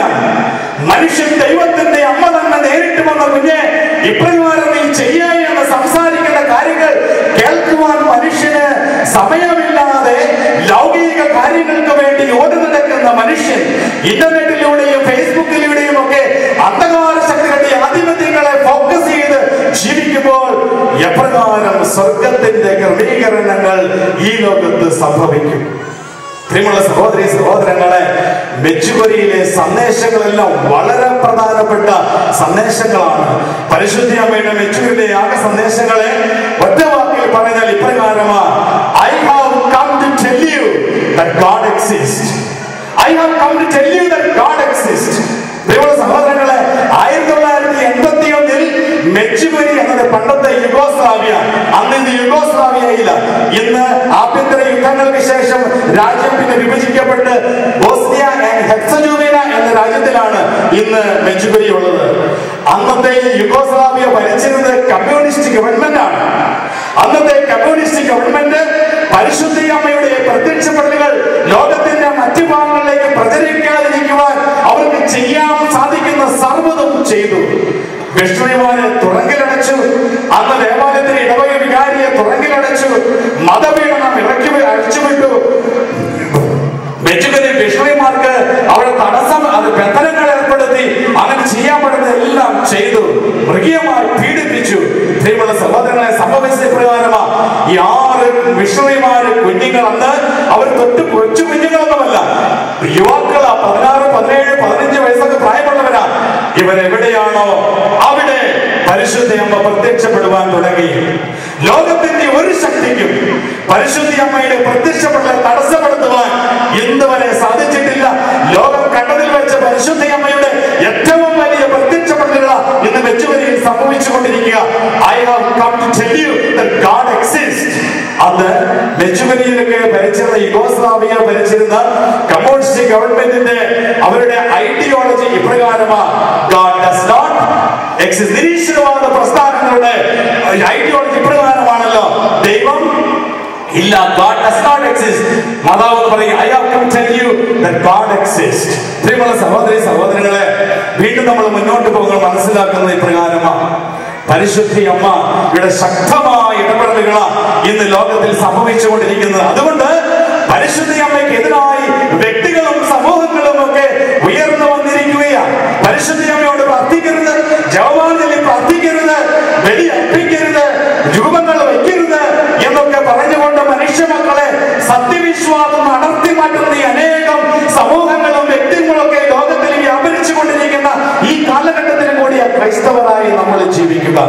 S1: മനുഷ്യൻ ദൈവത്തിന്റെ അമ്മ തന്നെ നേരിട്ട് വന്ന കുഞ്ഞെ ഇപ്രകാരം നീ ചെയ്യാൻ എന്ന് സംസാരിക്കുന്ന കാര്യങ്ങൾ കേൾക്കുവാൻ മനുഷ്യന് സമയമില്ലാതെ ലൗകിക കാര്യങ്ങൾക്ക് വേണ്ടി ഓടി നടക്കുന്ന മനുഷ്യൻ ഇന്റർനെറ്റിലൂടെയും ഫേസ്ബുക്കിലൂടെയും ഒക്കെ അന്ധകാര ശക്തികളുടെ ആധിപത്യങ്ങളെ ഫോക്കസ് ചെയ്ത് ജീവിക്കുമ്പോൾ എപ്രകാരം സ്വർഗത്തിന്റെ ക്രമീകരണങ്ങൾ ഈ ലോകത്ത് സംഭവിക്കും? പ്രിയമുള്ള സഹോദരി സഹോദരങ്ങളെ, മെച്ചുവരിയിലെ സന്ദേശങ്ങളെല്ലാം വളരെ പ്രധാനപ്പെട്ട സന്ദേശങ്ങളാണ്. പരിശുദ്ധ അമ്മയുടെ മെച്ചുവരിയിലെ ആകെ സന്ദേശങ്ങളെ ഒറ്റ വാക്കിൽ പറഞ്ഞാൽ ഇപ്രകാരമാണ്: I have come to tell you that God exists. I have come to tell you that God exists. പ്രിയമുള്ള സഹോദരങ്ങളെ, 1981 മെച്ചുവരി എന്നത് പണ്ടത്തെ യുഗോസ്ലാവിയ. അന്ന് ഇന്ന് യുഗോസ്ലാവിയയില്ല. ഇന്ന് ആഭ്യന്തര യുദ്ധങ്ങൾക്ക് ശേഷം രാജ്യം പിന്നെ വിഭജിക്കപ്പെട്ട് ബോസ്നിയ ആൻഡ് ഹെർസഗോവിന എന്ന രാജ്യത്തിലാണ് ഇന്ന് മെച്ചുവരി ഉള്ളത്. അന്നത്തെ യുഗോസ്ലാവിയ ഭരിച്ചിരുന്നത് കമ്മ്യൂണിസ്റ്റ് ഗവൺമെന്റ് ആണ്. അന്നത്തെ കമ്മ്യൂണിസ്റ്റ് ഗവൺമെന്റ് പരിശുദ്ധ അമ്മയുടെ പ്രത്യക്ഷപ്പെടലുകൾ ലോകത്തിന്റെ മറ്റു ഭാഗങ്ങളിലേക്ക് പ്രചരിക്കാതിരിക്കുവാൻ അവർക്ക് ചെയ്യാൻ സാധിക്കുന്ന സർവ്വതും ചെയ്തു. മിഷണറിമാരെ തുറങ്കിലടച്ചു. അന്ന് ദേവാലയത്തിന് ഇടവക വികാരിയെ തുറങ്കിലടച്ചു. മതപീഡനം അഴിച്ചുവിട്ടു. മെച്ചുകരി മിഷണറിമാർക്ക് അവിടെ തടസ്സം ബന്ധനങ്ങൾ ഏർപ്പെടുത്തി. അങ്ങനെ ചെയ്യാൻ പറ്റുന്നതെല്ലാം ചെയ്തു. മൃഗീയമായി പീഡിപ്പിച്ചു. പ്രിയമുള്ള സഹോദരങ്ങളെ, സംഭവിച്ച പ്രകാരമാണ് ഈ 6 മിഷണറിമാര് കുഞ്ഞുങ്ങൾ. അന്ന് അവർ തൊട്ട് കൊച്ചു കുഞ്ഞുങ്ങളൊന്നുമല്ല, യുവാക്കളാ. 16, 17, 15 വയസ്സൊക്കെ പ്രായമുള്ളവരാ. ഇവരെവിടെയാണോ അവിടെ പരിശുദ്ധ അമ്മ പ്രത്യക്ഷപ്പെടുവാൻ തുടങ്ങി. ലോകത്തിന്റെ ഒരു ശക്തിക്കും പരിശുദ്ധ അമ്മയുടെ പ്രത്യക്ഷപ്പെടൽ തടസ്സപ്പെടുത്തുവാൻ ഇന്ന് വരെ സാധിച്ചിട്ടില്ല. ലോകം കണ്ടതിൽ വെച്ച് പരിശുദ്ധ അമ്മയുടെ ഏറ്റവും വലിയ പ്രത്യക്ഷപ്പെടലുകൾ ഇന്ന് മെച്ചുവരിയിൽ സംഭവിച്ചുകൊണ്ടിരിക്കുക. I have come to tell you that God exists. അത് മെച്ചുവരിയിലൊക്കെ ഭരിച്ചിരുന്ന യുഗോസ്ലാവിയ ഭരിച്ചിരുന്ന കമ്മ്യൂണിസ്റ്റ് ഗവൺമെന്റിന്റെ അവരുടെ ഐഡിയോളജി ഇപ്രകാരമാണ്: God does not exist. നിരീശ്വരവാദ പ്രസ്ഥാനങ്ങളുടെ ഐഡിയോളജി ഇപ്രകാരമാണല്ലോ: ദൈവം ഇല്ല, God does not exist. മാതാവ് പറയും, I have come to tell you that God exists. പ്രിയമുള്ള സഹോദരി സഹോദരങ്ങളെ, വീണ്ടും നമ്മൾ മുന്നോട്ട് പോകുന്നത് മനസ്സിലാക്കുന്നത് ഇപ്രകാരമാണ്: പരിശുദ്ധ അമ്മയുടെ ശക്തമായ ഇടപെടലുകളാണ് ഇന്ന് ലോകത്തിൽ സംഭവിച്ചുകൊണ്ടിരിക്കുന്നത്. അതുകൊണ്ട് പരിശുദ്ധ അമ്മയ്ക്കെതിരായി വ്യക്തികളും സമൂഹങ്ങളും ഒക്കെ ഉയർന്നു വന്നിരിക്കുകയാണ്. പരിശുദ്ധ അമ്മയോട് പ്രാർത്ഥിക്കരുത്, ജപമാലയിൽ പ്രാർത്ഥിക്കരുത്, ബലി അർപ്പിക്കരുത്, രൂപങ്ങൾ വയ്ക്കരുത് എന്നൊക്കെ പറഞ്ഞുകൊണ്ട് മനുഷ്യ മക്കളെ സത്യവിശ്വാസം അടർത്തി മാറ്റുന്ന അനേകം സമൂഹങ്ങളും വ്യക്തികളും ഒക്കെ ലോകത്തിൽ വ്യാപരിച്ചു കൊണ്ടിരിക്കുന്ന ഈ കാലഘട്ടത്തിൽ കൂടി ക്രൈസ്തവരായി നമ്മൾ ജീവിക്കുക.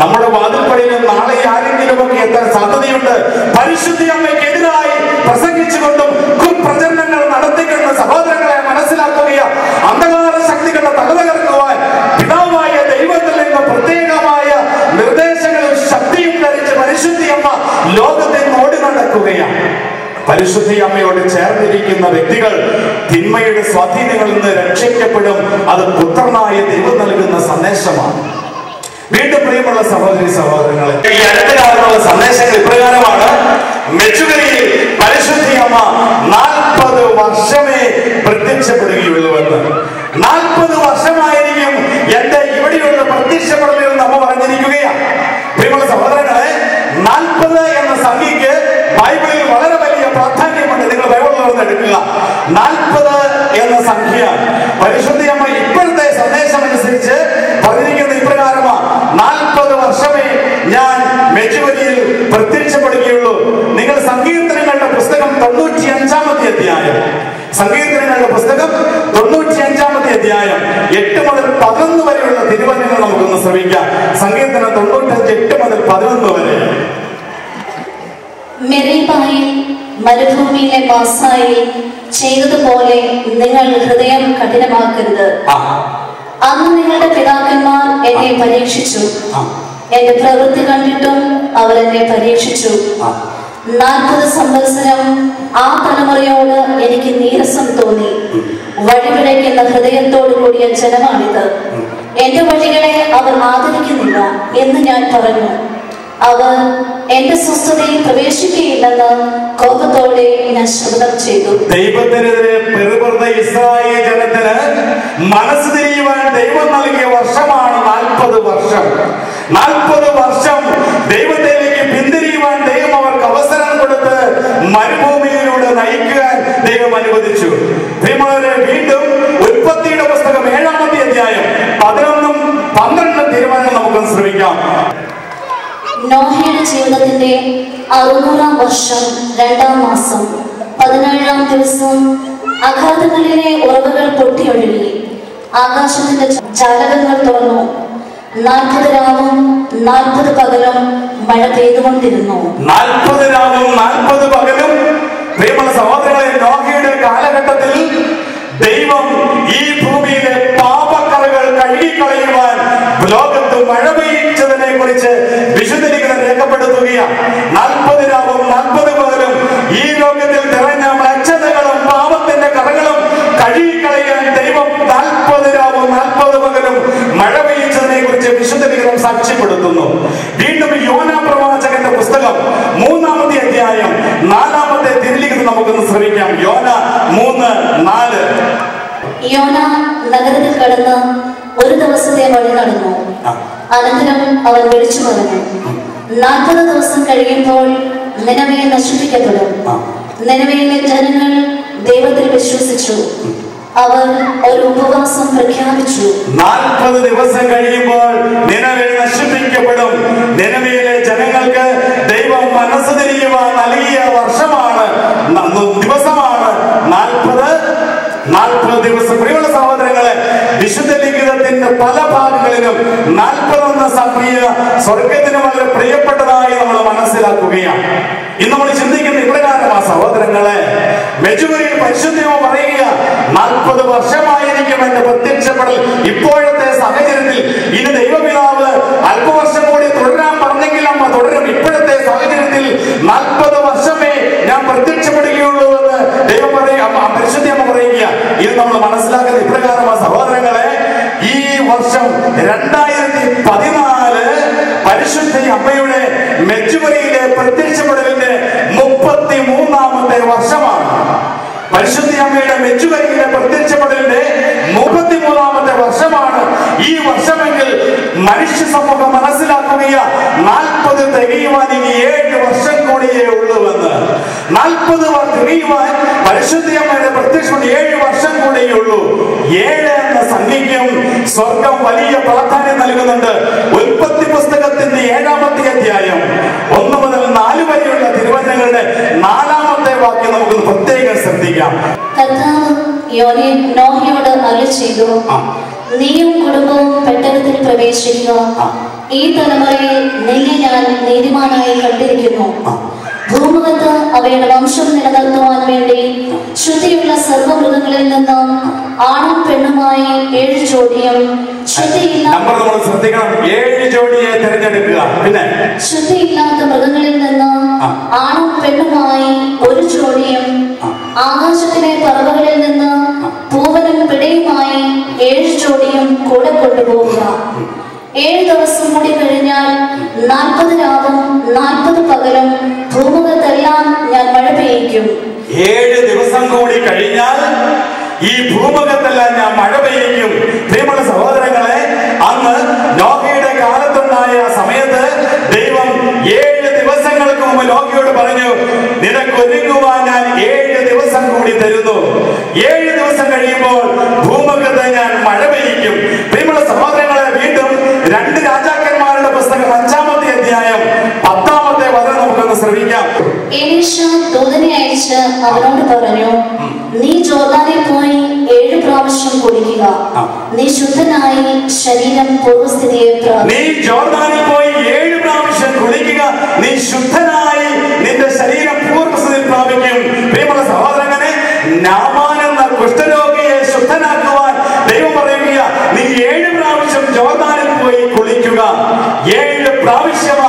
S1: നമ്മുടെ വാതിൽപ്പടിയിൽ നാളെ ആരെങ്കിലും ഒക്കെ എത്താൻ സാധ്യതയുണ്ട്. പരിശുദ്ധ അമ്മയ്ക്കെതിരായി പ്രസംഗിച്ചുകൊണ്ടും കുപ്രചരണങ്ങൾ നടത്തിക്കുന്ന സഹോദരങ്ങളെ മനസ്സിലാക്കുകയാണ്. അന്ധകാര ശക്തികളുടെ തകർക്കുവാൻ പിതാവായ ദൈവത്തിൽ നിന്ന് പ്രത്യേകമായ നിർദ്ദേശങ്ങളും ശക്തിയും ധരിച്ച് പരിശുദ്ധ അമ്മ ലോകത്തെ ഓടി നടക്കുകയാണ്. പരിശുദ്ധ അമ്മയോട് ചേർന്നിരിക്കുന്ന വ്യക്തികൾ തിന്മയുടെ സ്വാധീനങ്ങളിൽ നിന്ന് രക്ഷിക്കപ്പെടും. അത് പുത്രനായ ദൈവം നൽകുന്ന സന്ദേശമാണ്. വീണ്ടും പ്രിയമുള്ള സഹോദരി സഹോദരങ്ങളെ, ഈ അടുത്ത കാലത്തുള്ള സന്ദേശങ്ങൾ ഇപ്രകാരമാണ്: മെച്ചുകരിയിൽ പരിശുദ്ധ അമ്മ 40 വർഷമേ പ്രത്യക്ഷപ്പെടുകയുള്ളൂവെന്ന്. 40 വർഷമായിരിക്കും എന്റെ ഇവിടെയുള്ള പ്രത്യക്ഷപ്പെടലുകൾ നമ്മ പറഞ്ഞിരിക്കുകയാണ്. പ്രിയമുള്ള സഹോദരങ്ങളെ, 40 എന്ന സംഖ്യക്ക് ബൈബിളിൽ വളരെ വലിയ പ്രാധാന്യമുണ്ട്. നിങ്ങൾ ബൈബിൾ തുറന്ന് എടുക്കുക. 40 എന്ന സംഖ്യ പരിശുദ്ധ അമ്മ ഇപ്പോഴത്തെ സന്ദേശം അനുസരിച്ച് പറഞ്ഞിരിക്കുന്ന ഇപ്രകാരമാണ്: 40 വർഷമേ ഞാൻ മെച്ചുവരിയിൽ പ്രത്യക്ഷപ്പെടുകയുള്ളൂ. നിങ്ങൾ സങ്കീർത്തനങ്ങളുടെ പുസ്തകം 95-ാമത്തെ അധ്യായം, സങ്കീർത്തനങ്ങളുടെ പുസ്തകം 95-ാമത്തെ അധ്യായം 8 മുതൽ 11 വരെയുള്ള തിരുവചനങ്ങൾ നമുക്കൊന്ന് ശ്രമിക്കാം. സങ്കീർത്തനം 95, 8 മുതൽ 11 വരെ.
S3: മെരീബായിൽ മരുഭൂമിയിലെ മാസായിൽ ചെയ്തതുപോലെ നിങ്ങൾ ഹൃദയം കഠിനമാക്കരുത്. അന്ന് നിങ്ങളുടെ പിതാക്കന്മാർ എന്നെ പരീക്ഷിച്ചു, എന്റെ പ്രവൃത്തി കണ്ടിട്ടും അവർ എന്നെ പരീക്ഷിച്ചു. 40 സംവത്സരം ആ തലമുറയോട് എനിക്ക് നീരസം തോന്നി. വഴിപിഴയ്ക്കുന്ന ഹൃദയത്തോടു കൂടിയ ജനമാണിത്. എന്റെ വഴികളെ അവർ ആദരിക്കുന്നില്ല എന്ന് ഞാൻ പറഞ്ഞു. അവർ എന്റെ സ്വസ്ഥതയിൽ പ്രവേശിക്കുകയില്ലെന്ന് കോപത്തോടെ ഞാൻ ശപഥം ചെയ്തു.
S2: ദൈവത്തിനെതിരെ പെറുപെറുന്ന ഇസ്രായേൽ ജനത്തിന് മനസ്സ് തിരിയുവാൻ ദൈവം നൽകിയ വർഷമാണ് 40 വർഷം. 40 വർഷം ദൈവത്തിലേക്ക് പിന്തിരിയുവാൻ ദൈവം അവർക്ക് അവസരം കൊടുത്ത് മരുഭൂമിയിലൂടെ നയിക്കാൻ ദൈവം അനുവദിച്ചു. പ്രിയമുള്ളവരെ, വീണ്ടും ഉൽപ്പത്തിയുടെ പുസ്തകം 7-ാമത്തെ അധ്യായം 11-12 തീരുമാനങ്ങൾ നമുക്കൊന്ന് ശ്രമിക്കാം.
S3: നോഹയുടെ ജീവിതത്തിന്റെ 600-ാം വർഷം 2-ാം മാസം 17-ാം ദിവസം അഗാധങ്ങളിലെ ഉറവുകൾ പൊട്ടിയൊഴുകി, ആകാശത്തിന്റെ ജാലകങ്ങൾ തുറന്നു. 40 രാവും 40 പകലും മഴ പെയ്തുകൊണ്ടിരുന്നു.
S2: 40 രാവും 40 പകലും. പ്രിയമുള്ള സഹോദരങ്ങളെ, നോഹയുടെ കാലഘട്ടത്തിൽ ദൈവം ഈ ഭൂമിയിലെ പാപക്കറകൾ കഴുകിക്കളയുവാൻ ലോകത്ത് മഴ പെയ്യിച്ചതിനെ കുറിച്ച് വിശുദ്ധ ലിഖിതം രേഖപ്പെടുത്തുകയാണ്. 40 രാവും 40 പകലും ഈ ലോകത്തിൽ നിറഞ്ഞ മ്ലേച്ഛതകളും പാപത്തിന്റെ കറകളും കഴുകിക്കളയാൻ ദൈവം 40 രാവും 40 പകലും മഴ പെയ്യിച്ചതിനെ കുറിച്ച് വിശുദ്ധ ലിഖിതം സാക്ഷ്യപ്പെടുത്തുന്നു. വീണ്ടും യോന പ്രവാചകന്റെ പുസ്തകം 3-ാമത്തെ അധ്യായം 4-ാമത്തെ തിരുലിഖിതം നമുക്കൊന്ന് ശ്രമിക്കാം. യോന 3:4.
S3: യോന നഗരത്തിൽ കടന്ന് ഒരു ദിവസത്തെ വഴി നടന്നു. അനന്തരം അവൻ വിളിച്ചു പറഞ്ഞു, 40 ദിവസം കഴിയുമ്പോൾ നിനവെ നശിപ്പിക്കപ്പെടും. നിനവയിലെ ജനങ്ങൾ ദൈവത്തിൽ വിശ്വസിച്ചു. അവർ ഒരു ഉപവാസം പ്രഖ്യാപിച്ചു.
S2: 40 ദിവസം കഴിയുമ്പോൾ നിനവെ നശിപ്പിക്കപ്പെടും. നിനവയിലെ ജനങ്ങൾക്ക് ദൈവം മനസ്സ് തിരിയുവാൻ നൽകിയ വർഷമാണ്, ദിവസമാണ് 40 ദിവസം. പ്രിയമുള്ള സഹോദരങ്ങളെ, വിശുദ്ധ ലിഖിതത്തിന്റെ പല ഭാഗങ്ങളിലും 40 സംഖ്യ സ്വർഗത്തിന് വളരെ പ്രിയപ്പെട്ടതായി നമ്മൾ മനസ്സിലാക്കുകയാണ്. ഇന്ന് നമ്മൾ ചിന്തിക്കുന്ന ഇപ്രകാരമാ സഹോദരങ്ങളെ, മെജുവരിയിൽ പരിശുദ്ധമോ പറയുക, 40 വർഷമായിരിക്കും എന്റെ പ്രത്യക്ഷപ്പെടൽ. ഇപ്പോഴത്തെ സാഹചര്യത്തിൽ ഇനി ദൈവപിതാവ് അല്പവർഷം കൂടി തുടരാൻ പറഞ്ഞെങ്കിൽ അമ്മ തുടരും. ഇപ്പോഴത്തെ സാഹചര്യത്തിൽ 40 വർഷമേ ഞാൻ പ്രത്യക്ഷപ്പെടുകയുള്ളൂ എന്ന് ദൈവം പറയുക, പരിശുദ്ധ അമ്മ പറയുക. ഇത് നമ്മൾ മനസ്സിലാക്കുന്ന ഇപ്രകാരമാ സഹോദരങ്ങളെ, ഈ വർഷം 2014 പരിശുദ്ധ അമ്മയുടെ മെജുവരിയിലെ പ്രത്യക്ഷപ്പെടലിന്റെ 33-ാമത്തെ വർഷമാണ്. പരിശുദ്ധ അമ്മയുടെ മെജുവരിയിലെ പ്രത്യക്ഷപ്പെടലിന്റെ 33-ാമത്തെ വർഷമാണ് ഈ വർഷമെങ്കിൽ മനുഷ്യ സമൂഹം മനസ്സിലാക്കുകയാ 40 തികയുവാൻ ഇനി 7 വർഷം കൂടിയേ ഉള്ളൂവെന്ന്. 40 തികയുവാൻ പരിശുദ്ധ അമ്മയുടെ പ്രത്യക്ഷം 7 വർഷം കൂടിയേ ഉള്ളൂ. 7 എന്ന സംഖ്യയ്ക്കും സ്വർഗം വലിയ പ്രാധാന്യം നൽകുന്നുണ്ട്. ഉൽപ്പത്തി പുസ്തകത്തിന്റെ 7-ാമത്തെ അധ്യായം 1 മുതൽ 4 വരെയുള്ള തിരുവചനങ്ങളുടെ 4-ാമത്തെ വാക്യം നമുക്കൊന്ന് പ്രത്യേകം ശ്രദ്ധിക്കാം.
S3: കർത്താവ് നോഹയോട് അരുളിച്ചെയ്തു, നീയും കുടുംബവും പെട്ടകത്തിൽ പ്രവേശിക്കുക. ഈ തലമുറയിൽ നിന്നെ ഞാൻ നീതിമാനായി കണ്ടിരിക്കുന്നു. ഭൂമുഖത്ത് അവയുടെ വംശം നിലനിർത്തുവാൻ വേണ്ടി ശുദ്ധിയുള്ള സർവ്വമൃഗങ്ങളിൽ നിന്ന് ആണും പെണ്ണുമായി 7 ജോഡിയും ശുദ്ധിയില്ലാത്ത മൃഗങ്ങളിൽ നിന്ന് ആണും പെണ്ണുമായി 1 ജോഡിയും ആകാശത്തിലെ പറവകളിൽ നിന്ന് പൂവനും പിടയുമായി 7 ജോഡിയും കൂടെ കൊണ്ടുപോകുക. 7 ദിവസം കൂടി കഴിഞ്ഞാൽ 40 രാവും 40 പകലും ഭൂമുഖത്തെല്ലാം ഞാൻ മഴ പെയ്യിക്കും.
S2: 7 ദിവസം കൂടി കഴിഞ്ഞാൽ ഈ ഭൂമുഖത്തെല്ലാം ഞാൻ മഴ പെയ്യിക്കും. പ്രിയമുള്ള സഹോദരങ്ങളെ, അന്ന് നോഹയുടെ കാലത്തുണ്ടായ സമയത്ത് ദൈവം 7 ദിവസങ്ങൾക്ക് മുമ്പ് നോഹയോട് പറഞ്ഞു, നിനക്കൊരുങ്ങുവാൻ ഞാൻ 7 ദിവസം കൂടി തരുന്നു. 7 ദിവസം കഴിയുമ്പോൾ ഭൂമുഖത്ത് ഞാൻ മഴ പെയ്യിക്കും. പ്രിയമുള്ള സഹോദരങ്ങളെ, വീണ്ടും 2 രാജാക്കന്മാരുടെ പുസ്തകം 5-ാമത്തെ അധ്യായം 10-ാമത്തെ വചനം നമുക്കൊന്ന് ശ്രമിക്കാം.
S3: എലീശ ദൂതനെ അയച്ച് അവനോട് പറഞ്ഞു, നീ ജോർദാനിൽ പോയി 7 പ്രാവശ്യം കുളിക്കുക. നീ ശുദ്ധനായി ശരീരം പൂർവ്വസ്ഥിതിയെ പ്രാപിക്കും.
S2: നീ ജോർദാനിൽ പോയി 7 പ്രാവശ്യം കുളിക്കുക. നീ ശുദ്ധനായി നിന്റെ ശരീരം പൂർവ്വസ്ഥിതി പ്രാപിക്കും. പ്രിയമുള്ള സഹോദരങ്ങളെ, നാമാൻ എന്ന കുഷ്ഠരോഗിയെ ശുദ്ധനാക്കുവാൻ ദൈവം പറയുക, നീ 7 പ്രാവശ്യം ജോർദാനിൽ പോയി കുളിക്കുക. 7 പ്രാവശ്യം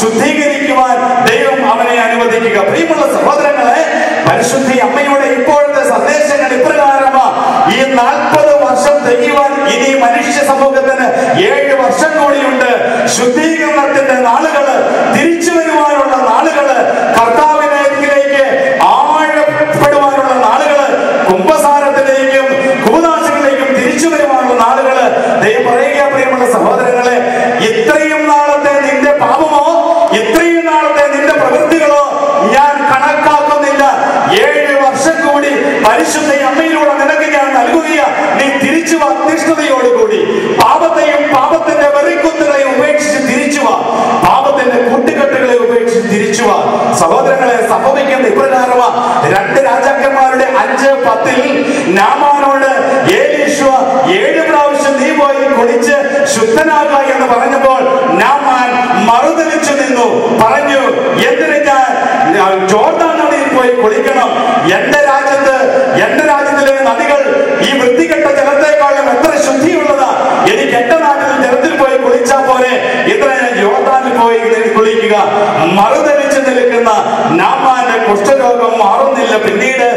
S2: ശുദ്ധീകരിക്കുവാൻ ദൈവം അവനെ അനുവദിക്കുക. പ്രിയമുള്ള സഹോദരങ്ങളെ, പരിശുദ്ധ അമ്മയുടെ ഇപ്പോഴത്തെ സന്ദേശങ്ങൾ ഇപ്രകാരമാ. ഈ 40 വർഷം തികയുവാൻ ഇനി മനുഷ്യ സമൂഹത്തിന് 7 വർഷം കൂടിയുണ്ട്. ശുദ്ധീകരണത്തിന്റെ നാളുകള്, തിരിച്ചു വരുവാനുള്ള നാളുകള്, കർത്താവിനരികിലേക്ക് ആഴപ്പെടുവാനുള്ള നാളുകള്, കുംഭസാരത്തിലേക്കും കൂദാശകളിലേക്കും തിരിച്ചു വരുവാനുള്ള നാളുകള്. ദൈവം പറയുക, പ്രിയമുള്ള സഹോദരങ്ങളെ, ഇത്രയും നാളത്തെ നിന്റെ പാപമോ ഇത്രയും നാളത്തെ നിന്റെ പ്രവൃത്തികളോ ഞാൻ കണക്കാക്കുന്നില്ല. 7 വർഷം കൂടി പരിശുദ്ധ അമ്മയിലൂടെ നിനക്ക് ഞാൻ നൽകുകയാ. നീ തിരിച്ചു വാ, തീഷ്ണതയോടുകൂടി പാപത്തെയും പാപത്തിന്റെ വെറിക്കുത്തുകളെയും ഉപേക്ഷിച്ച് തിരിച്ചു വാ. പാപത്തിന്റെ കൂട്ടുകെട്ടുകളെ ഉപേക്ഷിച്ച് തിരിച്ചു വാ. സഹോദരങ്ങളെ, സംഭവിക്കുന്ന ഇപ്രകാരമാ. 2 രാജാക്കന്മാരുടെ 5:10 നാമാനോട് എലീശ 7 പ്രാവശ്യം നീ പോയി കുളിച്ച് ശുദ്ധനാകുക എന്ന് പറഞ്ഞപ്പോൾ നാമാൻ മറുതലിച്ചു നിന്നു. പറഞ്ഞു, എന്തിന് ഞാൻ ജോർദാൻ നദിയിൽ പോയി കുളിക്കണം? എന്റെ രാജ്യത്തിലെ നദികൾ ഈ വൃത്തികെട്ട ജലത്തെക്കാളും എത്ര ശുദ്ധിയുള്ളതാ. എനിക്ക് എന്റെ നാട്ടിൽ ജലത്തിൽ പോയി കുളിച്ചാൽ പോലെ ഇത്ര ഞാൻ ജോർദാനിൽ പോയി കുളിക്കുക. മറുതലിച്ചു നിൽക്കുന്ന നാമാന്റെ കുഷ്ഠരോഗം മാറുന്നില്ല. പിന്നീട്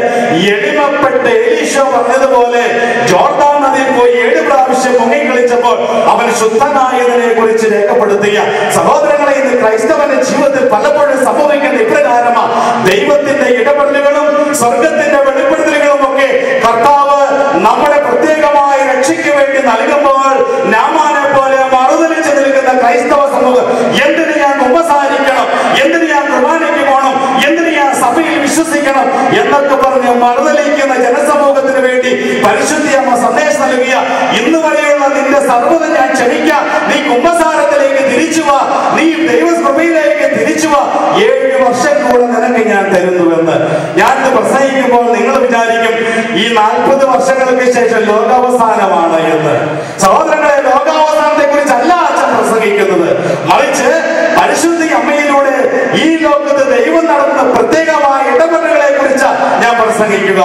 S2: എളിമപ്പെട്ട് എലീശ പറഞ്ഞതുപോലെ ജോർദാൻ നദിയിൽ പോയി 7 പ്രാവശ്യം മുങ്ങിക്കളിച്ചപ്പോൾ അവൻ ശുദ്ധനായതിനെ കുറിച്ച് രേഖപ്പെടുത്തുക. സഹോദരങ്ങളെ, ഇന്ന് ക്രൈസ്തവന്റെ ജീവിതത്തിൽ പലപ്പോഴും സംഭവിക്കുന്ന ഇപ്രകാരമാ. ദൈവത്തിന്റെ ഇടപെടലുകളും സ്വർഗത്തിന്റെ വെളിപ്പെടുത്തലുകളും ഒക്കെ കർത്താവ് നമ്മുടെ പ്രത്യേകമായ രക്ഷയ്ക്ക് വേണ്ടി നൽകുമ്പോൾ നാമാനെ പോലെ മറുതലിച്ചു നിൽക്കുന്ന ക്രൈസ്തവ സമൂഹം, എന്തിന് ഞാൻ കുമ്പസാരിക്കണം, എന്തിന് ഞാൻ കുർബാനയ്ക്ക് പോകണം, എന്തിന് ഞാൻ സഭയിൽ വിശ്വസിക്കണം എന്നൊക്കെ പറഞ്ഞ് മറുതലിക്കുന്ന ജനസമൂഹത്തിന് വേണ്ടി പരിശുദ്ധി അമ്മ സന്ദേശം നൽകുക. ഇന്ന് വരെയുള്ള നിന്റെ സർവ്വത ഞാൻ ക്ഷമിക്കാം. നീ കുമ്പസാരത്തിലേക്ക് തിരിച്ചു വാ, നീ ദൈവകൃപയിലേക്ക് തിരിച്ചു വാ. 7 വർഷം കൂടെ നിനക്ക് ഞാൻ തരുന്നുവെന്ന്. ഞാൻ പ്രസംഗിക്കുമ്പോൾ നിങ്ങൾ വിചാരിക്കും ഈ 40 വർഷങ്ങൾക്ക് ശേഷം ലോകാവസാനമാണ് എന്ന്. സഹോദരങ്ങളെ, ലോകാവസാനത്തെ കുറിച്ചല്ല അച്ഛൻ പ്രസംഗിക്കുന്നത്. മറിച്ച് പരിശുദ്ധി അമ്മയിലൂടെ ഈ ലോകത്ത് ദൈവം നടത്തുന്ന പ്രത്യേകമായ ഇടപെടലുകളെ കുറിച്ച് ഞാൻ പ്രസംഗിക്കുക.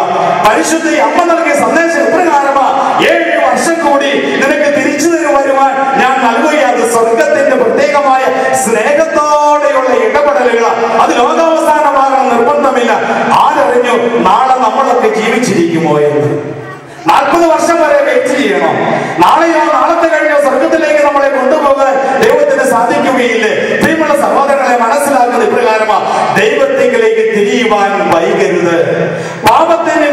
S2: പരിശുദ്ധി അമ്മ നൽകിയ സന്ദേശം എപ്രകാരമാ? 7 വർഷം കൂടി നിനക്ക് തിരിച്ചു വരുവാൻ ഞാൻ നൽകുകയാണ്. സ്വർഗത്തിന്റെ പ്രത്യേകമായ സ്നേഹത്തോടെയുള്ള ഇടപെടലുകളാണ്. അത് ലോകാവസാനമാകണം നിർബന്ധമില്ല. ആരറിഞ്ഞു നാളെ നമ്മളൊക്കെ ജീവിച്ചിരിക്കുമോ എന്ന്? 40 വർഷം വരെ വെയിറ്റ് ചെയ്യണം. നാളെയോ നാളത്തെ കഴിഞ്ഞോ സ്വർഗത്തിലേക്ക് നമ്മളെ കൊണ്ടുപോകാൻ ദൈവത്തിന് സാധിക്കുകയില്ലേ? പ്രിയമുള്ള സഹോദരങ്ങളെ, മനസ്സിലാക്കുന്ന ഇപ്രകാരമാ. ദൈവത്തിലേക്ക് തിരിയുവാൻ വൈകരുത്. പാപത്തിന്റെ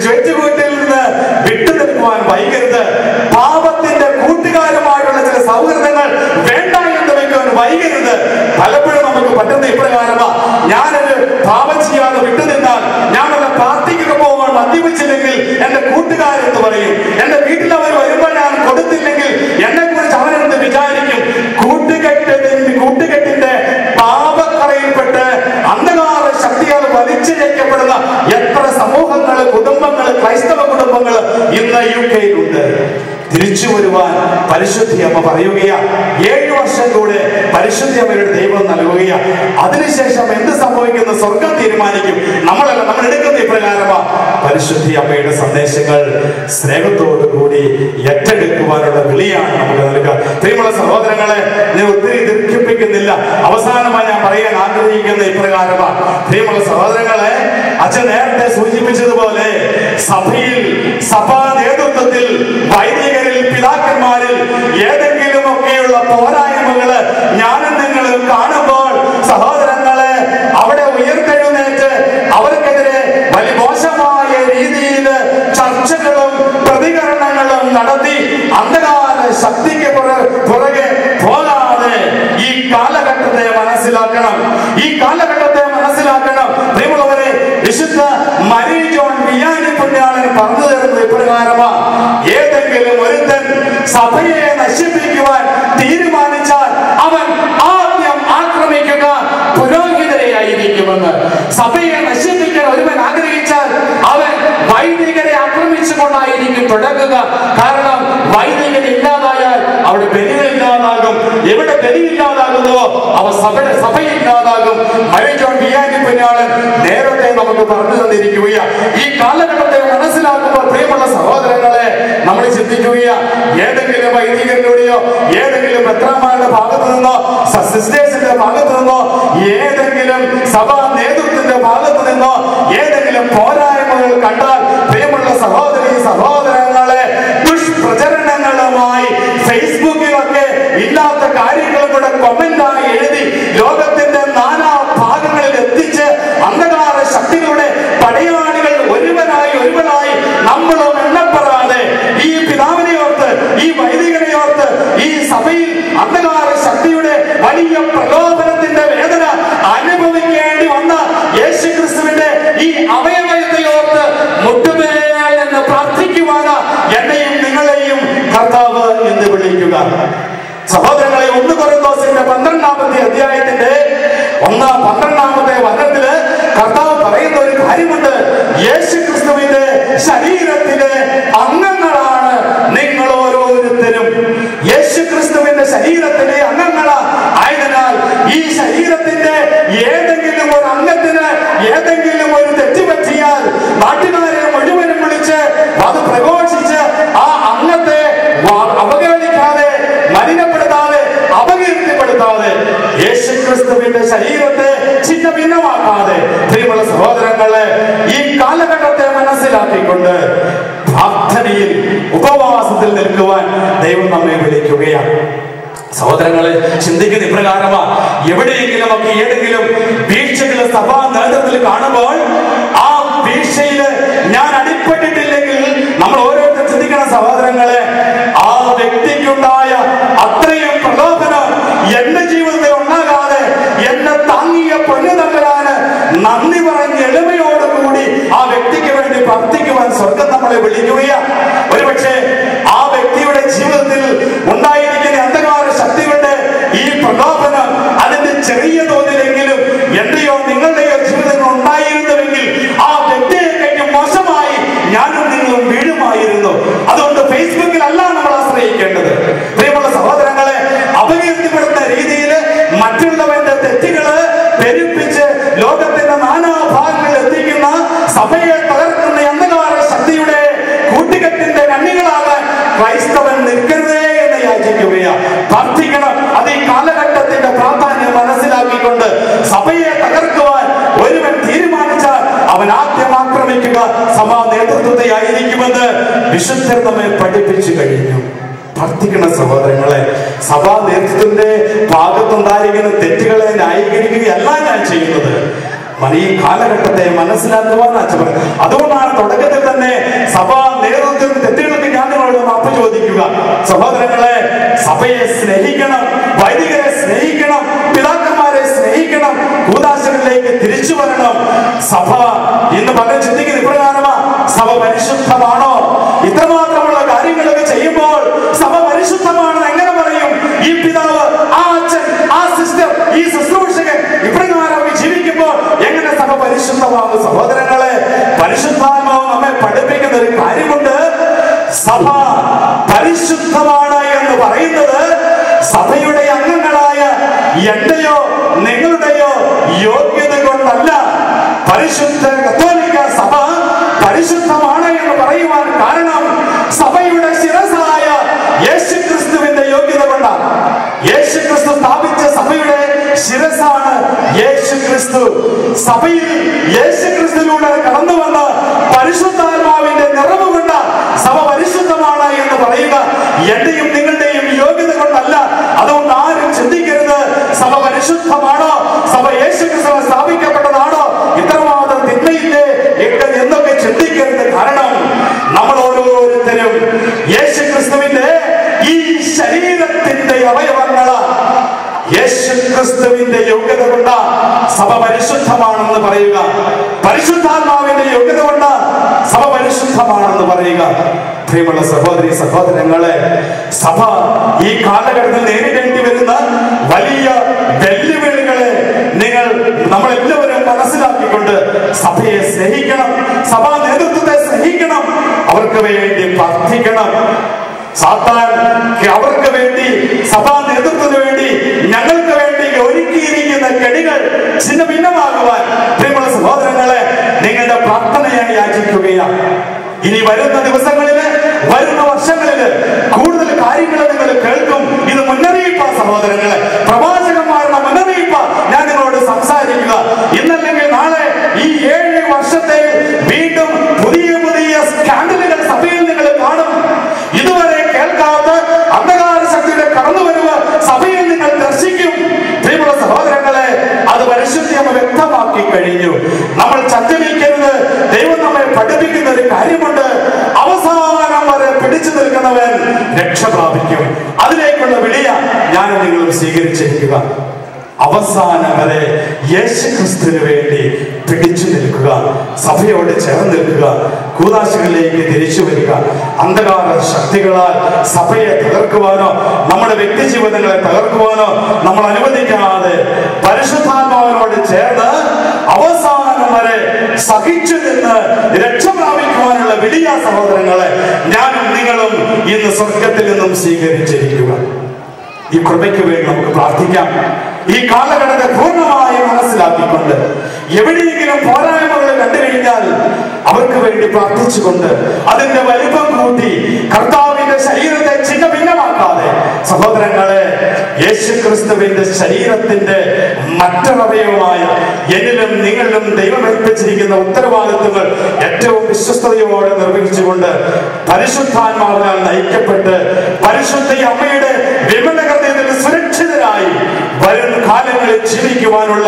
S2: ചുറ്റുകൂട്ടിൽ നിന്ന് വിട്ടു നിൽക്കുവാൻ വൈകരുത്. പാപത്തിന്റെ കൂട്ടുകാരുമായിട്ടുള്ള ചില സൗഹൃദങ്ങൾ വേണ്ട എന്ന് വെക്കുവാൻ വൈകരുത്. പലപ്പോഴും നമുക്ക് പറ്റുന്ന ഇപ്രകാരമാ. ഞാനൊരു പാപം ചെയ്യാതെ വിട്ടു നിന്നാൽ, ഞാൻ വല്ല പാർട്ടിക്കൊക്കെ പോകാൻ മദ്യപിച്ചില്ലെങ്കിൽ എന്റെ കൂട്ടുകാരെന്ന് പറയും. എന്റെ വീട്ടിൽ അവർ വരുമ്പോൾ ഞാൻ കൊടുത്തില്ലെങ്കിൽ എന്നെ കുറിച്ച് അവരെന്ത് വിചാരിക്കും? കൂട്ടുകെട്ടിന്റെ പാപക്കറയിൽപ്പെട്ട് അന്ധകാര ശക്തിയാൽ വലിച്ചിഴക്കപ്പെടുന്ന എത്ര സമൂഹങ്ങള്, കുടുംബങ്ങള്, ക്രൈസ്തവ കുടുംബങ്ങള് ഇന്ന് UK യിലുണ്ട്. തിരിച്ചു വരുവാൻ പരിശുദ്ധി അമ്മ പറയുകയാ. 7 വർഷം കൂടെ പരിശുദ്ധി അമ്മയുടെ ദൈവം നൽകുകയാ. അതിനുശേഷം എന്ത് സംഭവിക്കുന്നു? സ്വർഗം തീരുമാനിക്കും. നമ്മളല്ല, നമ്മൾ എടുക്കുന്ന ഇപ്രകാരമാ. പരിശുദ്ധി അമ്മയുടെ സന്ദേശങ്ങൾ സ്നേഹത്തോടു കൂടി ഏറ്റെടുക്കുവാനുള്ള വിളിയാണ് നമുക്ക് നൽകുക. പ്രിയമുള്ള സഹോദരങ്ങളെ, ഞാൻ ഒത്തിരി ദീർഘിപ്പിക്കുന്നില്ല. അവസാനമായി ഞാൻ പറയാൻ ആഗ്രഹിക്കുന്ന ഇപ്രകാരമാ. പ്രിയമുള്ള സഹോദരങ്ങളെ, അച്ഛൻ നേരത്തെ സൂചിപ്പിച്ചതുപോലെ സഭയിൽ, സഭാ നേതൃത്വത്തിൽ, വൈദികരിൽ, പിതാക്കന്മാരിൽ ഏതെങ്കിലും ഒക്കെയുള്ള പോരായ്മകള് ഞാനും നിങ്ങളും കാണുമ്പോൾ സഹോദരങ്ങളെ, അവിടെ ഉയർത്തെഴുന്നേറ്റ് അവർക്കെതിരെ വലിയ മോശമായ രീതിയിൽ ചർച്ചകളും പ്രതികരണങ്ങളും നടത്തി അന്ധകാര ശക്തിക്ക് പുറകെ പോകാതെ ഈ കാലഘട്ടത്തെ മനസ്സിലാക്കണം. ഈ കാലഘട്ടത്തെ മനസ്സിലാക്കണം. പ്രിയമുള്ളവരെ, വിശുദ്ധ മരി ജോൺ വിയാനി പുണ്യാളൻ പറഞ്ഞു തരുന്നത് ഇപ്രകാരമാ. ഏതെങ്കിലും ഒരുത്തൻ സഭയെ നശിപ്പിക്കുവാൻ തീരുമാനിച്ചാൽ അവൻ ആദ്യം ആക്രമിക്കുക പുരോഹിതരെയായിരിക്കുമെന്ന്. സഭയെ നശിപ്പിക്കാൻ ഒരുവൻ ആഗ്രഹിച്ചാൽ അവൻ വൈദികരെ ആക്രമിച്ചുകൊണ്ടായിരിക്കും തുടങ്ങുക. കാരണം വൈദികർ ഇല്ലാതായാൽ അവിടെ ബലികളില്ലാതാകും. എവിടെ ബലിയില്ലാതാകുന്നുവോ അവ സഭയില്ലാതാകും. മരി ജോൺ വിയാനി പുണ്യാളൻ നേരത്തെ നമുക്ക് പറഞ്ഞു തന്നിരിക്കുകയാണ്. ഈ കാലഘട്ടത്തെ മനസ്സിലാക്കുമ്പോൾ പ്രിയമുള്ള സഹോദരങ്ങളെ, നമ്മൾ ചിന്തിക്കുകയാ. ഏതെങ്കിലും വൈദികരിലൂടെയോ, ഏതെങ്കിലും മെത്രാന്മാരുടെ ഭാഗത്തു നിന്നോ, സിസ്റ്റേഴ്സിന്റെ ഭാഗത്തു നിന്നോ, ഏതെങ്കിലും സഭാ നേതൃത്വത്തിന്റെ ഭാഗത്തു നിന്നോ ഏതെങ്കിലും പോരായ്മകൾ കണ്ടാൽ പ്രിയമുള്ള സഹോദരി സഹോദരങ്ങൾ, 12-ാമത്തെ വചനത്തില് കർത്താവ് പറയുന്ന ഒരു കാര്യമുണ്ട്. യേശു ക്രിസ്തുവിന്റെ ശരീരത്തിലെ അംഗങ്ങളാണ് നിങ്ങൾ ഓരോരുത്തരും. യേശു ക്രിസ്തുവിന്റെ ശരീരത്തിലെ അംഗങ്ങളാ ആയതിനാൽ ഈ ശരീരത്തിന്റെ ഏതെങ്കിലും ഒരു അംഗത്തിന് ഏതെങ്കിലും ഒരു തെറ്റ് പറ്റിയാൽ നാട്ടുകാരെ മുഴുവനും വിളിച്ച് അത് പ്രഘോഷിച്ച് ആ അംഗത്തെ അവഗണിക്കാതെ, മലിനപ്പെടുത്താതെ, അപകീർത്തിപ്പെടുത്താതെ, യേശുക്രിസ്തുവിന്റെ ശരീരത്തെ ചിന്ന ഭിന്നമാക്കാതെ, പ്രിയമുള്ള സഹോദരങ്ങളെ, ഈ കാലഘട്ടത്തെ മനസ്സിലാക്കിക്കൊണ്ട് പ്രാർത്ഥനയിൽ ഉപവാസത്തിൽ നിൽക്കുവാൻ ദൈവം നമ്മെ വിളിക്കുകയാണ്. സഹോദരങ്ങളെ, ചിന്തിക്കുന്ന ഇപ്രകാരമാ. എവിടെയെങ്കിലും ഒക്കെ ഏതെങ്കിലും വീഴ്ചകള് സഭാ നേതൃത്വത്തിൽ കാണുമ്പോൾ ആ വീഴ്ചയില് ഞാൻ അടിപ്പെട്ടിട്ടില്ലെങ്കിൽ നമ്മൾ ഓരോരുത്തരും ചിന്തിക്കണം സഹോദരങ്ങളെ, ആ വ്യക്തിക്കുണ്ടായ അത്രയും പ്രലോഭനം എന്റെ ജീവിതത്തിൽ ഉണ്ടാകാതെ എന്നെ താങ്ങിയ പൊന്നു തമ്പുരാന് നന്ദി പറഞ്ഞ് എളിമയോടുകൂടി ആ വ്യക്തിക്ക് വേണ്ടി പ്രാർത്ഥിക്കുവാൻ സ്വർഗം നമ്മളെ വിളിക്കുകയാണ്. ഒരുപക്ഷെ ആ വ്യക്തിയുടെ ജീവിതത്തിൽ ഉണ്ടായിരിക്കുന്ന അന്ധകാര ശക്തികളുടെ ഈ പ്രലോഭനം അതിന്റെ ചെറിയ തോതിലെങ്കിലും എന്റെയോ നിങ്ങളുടെയോ ജീവിതത്തിൽ ഉണ്ടായിരുന്നുവെങ്കിൽ ആ വ്യക്തിയെ കഴിഞ്ഞ് മോശമായി ഞാനും നിങ്ങളും വീഴുമായിരുന്നു. അതുകൊണ്ട് ഫേസ്ബുക്കിലല്ല നമ്മൾ ആശ്രയിക്കേണ്ടത്. പ്രിയമുള്ള സഹോദരങ്ങളെ, അപകീർത്തിപ്പെടുന്ന രീതിയിൽ മറ്റുള്ളവന്റെ തെറ്റുകള് പെരുപ്പിച്ച് ലോകത്തിന്റെ നാനാഭാഗങ്ങളിൽ എത്തിക്കുന്ന സഭയെ തകർക്കുന്ന അന്ധകാര ശക്തിയുടെ കൂട്ടുകെട്ടിന്റെ കണ്ണികളാകാൻ ക്രൈസ്തവൻ നിൽക്കരുതേ എന്ന് യാചിക്കുകയാണ്. പ്രാർത്ഥിക്കണം. അത് ഈ കാലഘട്ടത്തിന്റെ പ്രാധാന്യം മനസ്സിലാക്കിക്കൊണ്ട് സഭയെ തകർക്കുവാൻ ഒരുവൻ തീരുമാനിച്ചാൽ അവൻ ആദ്യം ആക്രമിക്കുക സഭാ നേതൃത്വത്തെ ആയിരിക്കുമെന്ന് വിശുദ്ധർ നമ്മെ പഠിപ്പിച്ചു കഴിഞ്ഞു. പ്രാർത്ഥിക്കണം സഹോദരങ്ങളെ. സഭാ നേതൃത്വത്തിന്റെ ഭാഗത്തുണ്ടായിരിക്കുന്ന തെറ്റുകളെ ന്യായീകരിക്കുകയല്ല ഞാൻ ചെയ്യുന്നത്. ഈ കാലഘട്ടത്തെ മനസ്സിലാക്കുവാൻ അച്ഛൻ. അതുകൊണ്ടാണ് തുടക്കത്തിൽ തന്നെ സഭാ നേതൃത്വത്തിന്റെ തെറ്റുകൾക്ക് ഞാൻ നിങ്ങളോട് മാപ്പ് ചോദിക്കുക. സഹോദരങ്ങളെ, സഭയെ സ്നേഹിക്കണം, വൈദികരെ സ്നേഹിക്കണം, പിതാക്കന്മാരെ സ്നേഹിക്കണം, കൂദാശകളിലേക്ക് തിരിച്ചു വരണം. സഭ ഇന്ന് പലരും ചിന്തിക്കുന്ന ഇപ്രകാരമാ: സഭ പരിശുദ്ധമാണോ? ഇത്രമാത്രമുള്ള കാര്യങ്ങളൊക്കെ ചെയ്യുമ്പോൾ സഭ പരിശുദ്ധമാണെന്ന് എങ്ങനെ പറയും? ഈ പിതാവ്, ആ അച്ഛൻ, ആ സിസ്റ്റർ, ഈ ശുശ്രൂഷകൻ ഇപ്രകാരം ജീവിക്കുമ്പോൾ എങ്ങനെ സഭ പരിശുദ്ധമാകും? സഹോദരങ്ങളെ, പരിശുദ്ധാത്മാവ് നമ്മെ പഠിപ്പിക്കുന്ന ഒരു കാര്യമുണ്ട്. സഭ പരിശുദ്ധമാണ് എന്ന് പറയുന്നത് സഭയുടെ അംഗങ്ങളായ എന്റെയോ നിങ്ങളുടെയോ യോഗ്യത കൊണ്ടല്ല. പരിശുദ്ധ കത്തോലിക്ക സഭ പരിശുദ്ധമാണ് എന്ന് പറയുവാൻ കാരണം സഭയുടെ ശിരസായ യേശുക്രിസ്തുവിന്റെ യോഗ്യത കൊണ്ടാണ്. യേശുക്രിസ്തു സ്ഥാപിച്ച സഭയുടെ ശിരസാണ് യേശുക്രിസ്തു. സഭയിൽ യേശുക്രിസ്തുവിലൂടെ കടന്നു വന്ന പരിശുദ്ധാത്മാവിന്റെ നിറവ് കൊണ്ട് സഭ പരിശുദ്ധമാണ് എന്ന് പറയുക എന്റെയും നിങ്ങളുടെയും യോഗ്യത കൊണ്ടല്ല. അതുകൊണ്ട് ആരും ചിന്തിക്കരുത് സഭ പരിശുദ്ധമാണോ, സഭ യേശുക്രിസ്തു സ്ഥാപിക്കപ്പെട്ടതാണോ, ഇത്രമാത്രം തിന്മയില്ലേ എന്നൊക്കെ ചിന്തിക്കരുത്. കാരണം നമ്മൾ ഓരോരുത്തരും യേശുക്രിസ്തുവിന്റെ ഈ ശരീരത്തിന്റെ അവയവങ്ങള് യേശുക്രിസ്തുവിന്റെ യോഗ്യത കൊണ്ട് സഭ പരിശുദ്ധമാണെന്ന് പറയുക. പരിശുദ്ധാത്മാവിന്റെ യോഗ്യത കൊണ്ട് സഭ പരിശുദ്ധമാണെന്ന് പറയുക. പ്രിയമുള്ള സഹോദരി സഹോദരങ്ങളെ, സഭ ഈ കാലഘട്ടത്തിൽ നേരിടേണ്ടി വരുന്ന വലിയ വെല്ലുവിളികളെ നമ്മളെല്ലാവരും മനസ്സിലാക്കിക്കൊണ്ട് സഭയെ സ്നേഹിക്കണം, സഭാ നേതൃത്വത്തെ സ്നേഹിക്കണം, അവർക്ക് വേണ്ടി പ്രാർത്ഥിക്കണം. സാത്താൻ അവർക്ക് വേണ്ടി, സഭാ നേതൃത്വത്തിന് വേണ്ടി, ഞങ്ങൾക്ക് വേണ്ടി ഒരുക്കിയിരിക്കുന്ന കെണികൾ ചിന്ന ഭിന്നമാകുവാൻ പ്രിയമുള്ള സഹോദരങ്ങളെ നിങ്ങളുടെ പ്രാർത്ഥനയായി യാചിക്കുകയാണ്. ഇനി വരുന്ന ദിവസങ്ങളില്, വരുന്ന വർഷങ്ങളില് കൂടുതൽ കാര്യങ്ങൾ നിങ്ങൾ കേൾക്കും. ഇത് മുന്നറിയിപ്പാ സഹോദരങ്ങളെ, പ്രവാചകന്മാരുടെ മുന്നറിയിപ്പാ ഞാൻ നിങ്ങളോട് സംസാരിക്കുക. ഇന്നല്ലെങ്കിൽ നാളെ ഈ 7 വർഷത്തെ വീണ്ടും പുതിയ പുതിയ സ്കാൻഡലുകൾ സഭയിൽ നിങ്ങൾ കാണും. ഇതുവരെ കേൾക്കാത്ത അന്ധകാര ശക്തിയുടെ കടന്നുവരവ് സഭയിൽ നിങ്ങൾ ദർശിക്കും. പ്രിയമുള്ള സഹോദരങ്ങളെ, അത് പരിശുദ്ധം വ്യക്തമാക്കി കഴിഞ്ഞു. നമ്മൾ ചത്തിരിക്കരുത്. ദൈവം നമ്മെ പഠിപ്പിക്കുന്ന ഒരു കാര്യമുണ്ട്. അവസാനം വരെ പിടിച്ചു നിൽക്കുന്നവൻ രക്ഷ പ്രാപിക്കും. അതിലേക്കുള്ള വിളിയ ഞാൻ നിങ്ങളും സ്വീകരിച്ചിരിക്കുക. അവസാനം വരെ യേശുക്രിസ്തുവിന് വേണ്ടി പിടിച്ചു നിൽക്കുക, സഭയോട് ചേർന്ന് നിൽക്കുക, കൂദാശകളിലേക്ക് തിരിച്ചു വരിക. അന്ധകാര ശക്തികളാൽ സഭയെ തകർക്കുവാനോ നമ്മുടെ വ്യക്തി ജീവിതങ്ങളെ തകർക്കുവാനോ നമ്മൾ അനുവദിക്കാതെ പരിശുദ്ധാത്മാവിനോട് മാതാവിനോട് ചേർന്ന് അവസാനം വരെ സഹിച്ചു നിന്ന് രക്ഷ പ്രാപിക്കുവാനുള്ള വലിയ സഹോദരങ്ങളെ ഞാനും നിങ്ങളും ഇന്ന് സ്വർഗത്തിൽ നിന്നും സ്വീകരിച്ചിരിക്കുക. ഈ കൃപയ്ക്ക് വേണ്ടി നമുക്ക് പ്രാർത്ഥിക്കാം. ഈ കാലഘട്ടത്തെ പൂർണ്ണമായി മനസ്സിലാക്കിക്കൊണ്ട് എവിടെയെങ്കിലും പോരായ്മകൾ കണ്ടു കഴിഞ്ഞാൽ അവർക്ക് വേണ്ടി പ്രാർത്ഥിച്ചുകൊണ്ട് അതിന്റെ വലിപ്പം കൂട്ടി കർത്താവിന്റെ ശരീരത്തെ ചിന്ന ഭിന്നമാക്കാതെ സഹോദരങ്ങളെ യേശുക്രിസ്തുവിന്റെ ശരീരത്തിന്റെ മറ്റൊരവയവമായ എന്നിലും നിങ്ങളിലും ദൈവം ഏൽപ്പിച്ചിരിക്കുന്ന ഉത്തരവാദിത്വങ്ങൾ ഏറ്റവും വിശ്വസ്തയോടെ നിർവഹിച്ചുകൊണ്ട് പരിശുദ്ധാത്മാവിനാൽ നയിക്കപ്പെട്ട് പരിശുദ്ധ അമ്മയുടെ വിമല ഹൃദയത്തിൽ സുരക്ഷിതരായി വരും കാലങ്ങളിൽ ജീവിക്കുവാനുള്ള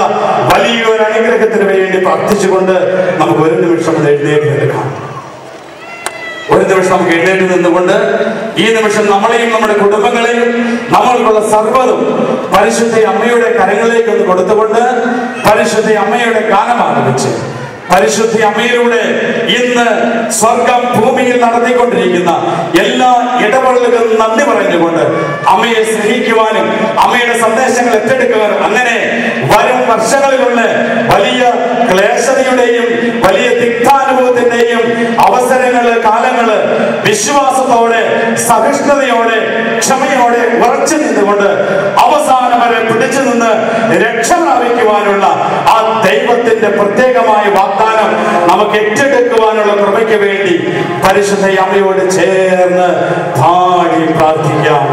S2: വലിയൊരു അനുഗ്രഹത്തിന് വേണ്ടി പ്രാർത്ഥിച്ചുകൊണ്ട് നമുക്ക് ഒരു നിമിഷം എഴുന്നേറ്റ് നിൽക്കാം. ഒരു നിമിഷം നമുക്ക് എഴുന്നേറ്റ് നിന്നുകൊണ്ട് ഈ നിമിഷം നമ്മളെയും നമ്മുടെ കുടുംബങ്ങളെയും നമ്മൾക്കുള്ള സർവ്വതും പരിശുദ്ധ അമ്മയുടെ കരങ്ങളിലേക്ക് ഒന്ന് കൊടുത്തുകൊണ്ട് പരിശുദ്ധ അമ്മയുടെ ഗാനം ആരംഭിച്ച് പരിശുദ്ധ അമ്മയിലൂടെ ഇന്ന് സ്വർഗം ഭൂമിയിൽ നടത്തിക്കൊണ്ടിരിക്കുന്ന എല്ലാ ഇടപെടലുകളും നന്ദി പറഞ്ഞുകൊണ്ട് അമ്മയെ സ്നേഹിക്കുവാനും അമ്മയുടെ സന്ദേശങ്ങൾ ഏറ്റെടുക്കുവാനും അങ്ങനെ വരും വർഷങ്ങളിലുള്ള വലിയ ക്ലേശതയുടെയും വലിയ തിക്താനുഭവത്തിന്റെയും അവസരങ്ങള് കാലങ്ങള് വിശ്വാസത്തോടെ സഹിഷ്ണുതയോടെ ക്ഷമയോടെ ഉറച്ചു നിന്നുകൊണ്ട് അവസാനം വരെ പിടിച്ചു നിന്ന് രക്ഷ പ്രാപിക്കുവാനുള്ള ആ ദൈവത്തിന്റെ പ്രത്യേകമായ വാഗ്ദാനം നമുക്ക് ഏറ്റെടുക്കുവാനുള്ള കൃപയ്ക്ക് വേണ്ടി പരിശുദ്ധ അമ്മയോട് ചേർന്ന് പാടി പ്രാർത്ഥിക്കാം.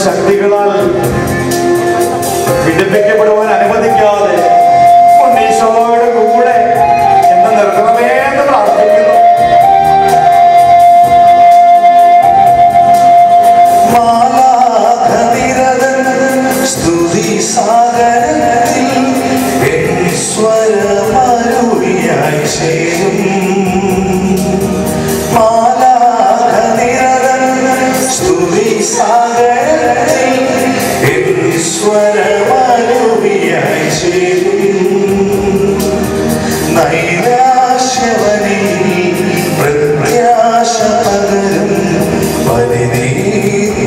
S2: ശക്തികളാൽ പീഡിപ്പിക്കപ്പെടുവാൻ അനുവദിക്കാതെ ഈശോയുടെ കൂടെ എന്ന് നിർത്തണമേ എന്ന് പ്രാർത്ഥിക്കുന്നു.
S4: സ്തുതി സാഗരത്തിൽ സ്വരമരുവിയായി ചേരും സ്തുതി സാഗരത്തിൽ സ്വരമരുവിയായി ചേരും നൈരാശ്യവനിൽ പ്രത്യാശ പകരും പരിനീ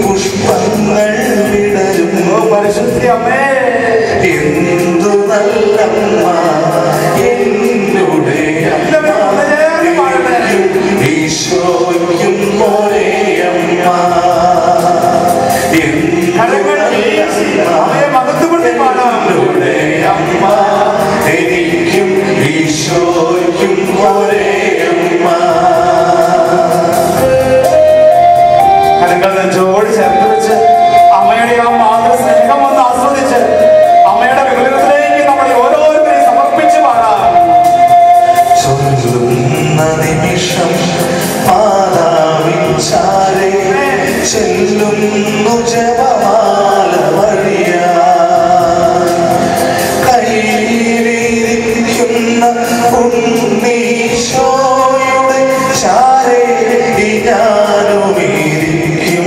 S4: പുഷ്പങ്ങൾ വിടരും
S2: പരിശുദ്ധ അമ്മേ
S4: എന്തു നല്ലമ്മ എന്നുടെ ഈശോയ്ക്കും ഒരേ അമ്മ എന്നുടെ അമ്മ എനിക്കും ഈശോയ്ക്കും ഒരേ അമ്മ.
S2: കരങ്ങൾ നെഞ്ചോട് ചേർത്ത് വെച്ച് അമ്മയുടെ ആ മാതൃ സ്നേഹം ഒന്ന് ആസ്വദിച്ച് അമ്മയുടെ വിഗ്രഹത്തിലേക്ക് നമ്മളെ ഓരോരുത്തരെയും സമർപ്പിച്ച് പാടാം.
S4: ചൊല്ലുന്ന നിമിഷം മാതാവിൻ ചാരേ ചെല്ലുന്നു ജപമാല വഴിയായി കയ്യിലിരിക്കുന്ന ഉണ്ണീശോയുടെ ചാരേ ഞാനുമിരിക്കും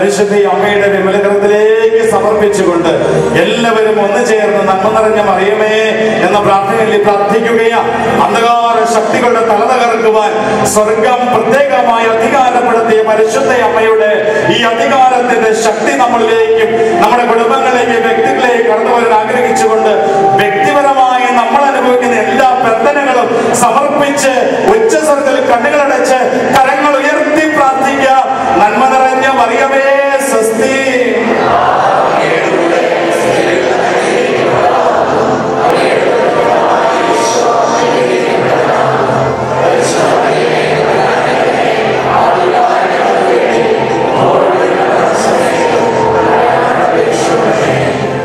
S2: പരിശുദ്ധ അമ്മയുടെ വിമലകരത്തിലേക്ക് സമർപ്പിച്ചുകൊണ്ട് എല്ലാവരും ഒന്നു ചേർന്ന് നന്മ നിറഞ്ഞ മറിയമേ എന്ന പ്രാർത്ഥനയിൽ പ്രാർത്ഥിക്കുകയാണ്. അന്ധകാര ശക്തികളുടെ തല തകർക്കുവാൻ സ്വർഗം പ്രത്യേകമായി അധികാരപ്പെടുത്തിയ പരിശുദ്ധ അമ്മയുടെ ഈ അധികാരത്തിന്റെ ശക്തി നമ്മളിലേക്കും നമ്മുടെ കുടുംബങ്ങളിലേക്ക് വ്യക്തികളിലേക്ക് കടന്നു വരാൻ ആഗ്രഹിച്ചുകൊണ്ട് വ്യക്തിപരമായി നമ്മൾ അനുഭവിക്കുന്ന എല്ലാ ബന്ധനങ്ങളും സമർപ്പിച്ച് ഉച്ചസ്വരത്തിൽ കണ്ണുകളടച്ച് കരങ്ങൾ ഉയർത്തി പ്രാർത്ഥിക്കുക. നന്മ നിറഞ്ഞ മറിയമേ സ്വസ്തി.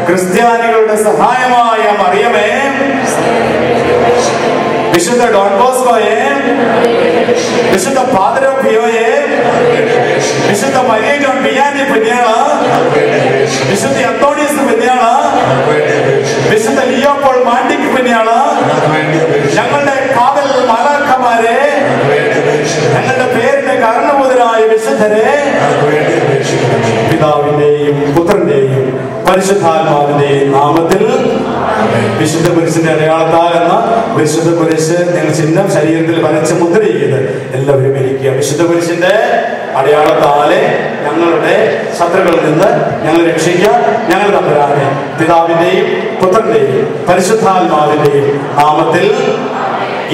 S2: ക്രിസ്ത്യാനികളുടെ സഹായമായ മറിയമേ, വിശുദ്ധ ഡോൺ ബോസ്കോയെ, വിശുദ്ധ ഫാദർ പിയോയെ, വിശുദ്ധ മരിയ ജോൺ ബിയാനി പുണ്യാള, വിശുദ്ധ അന്തോണീസ് പുണ്യാള, വിശുദ്ധ ലിയോപോൾ മാണ്ടിക് പുണ്യാള, ഞങ്ങളുടെ കാവൽ മാലാഖമാരെ, ഞങ്ങളുടെ പേരിന്റെ കാരണഭൂതരായ വിശുദ്ധരെ, പിതാവിന്റെയും പുത്രന്റെയും പരിശുദ്ധാത്മാവിന്റെയും നാമത്തിൽ വിശുദ്ധ കുരിശിന്റെ അടയാളത്താൽ എന്ന വിശുദ്ധ കുരിശ് ഞങ്ങൾ ചിഹ്നം ശരീരത്തിൽ വരച്ച് മുദ്ര ചെയ്ത് എല്ലാവരും ഇരിക്കുക. വിശുദ്ധ കുരിശിന്റെ അടയാളത്താലെ ഞങ്ങളുടെ ശത്രുക്കളിൽ നിന്ന് ഞങ്ങൾ രക്ഷിക്കുക. ഞങ്ങൾ തമ്പുരാനെ പിതാവിന്റെയും പുത്രന്റെയും പരിശുദ്ധാത്മാവിന്റെയും നാമത്തിൽ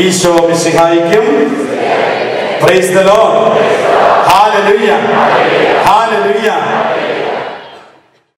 S2: ഈശോ മിശിഹായിക്കും. Praise the lord. Hallelujah, hallelujah.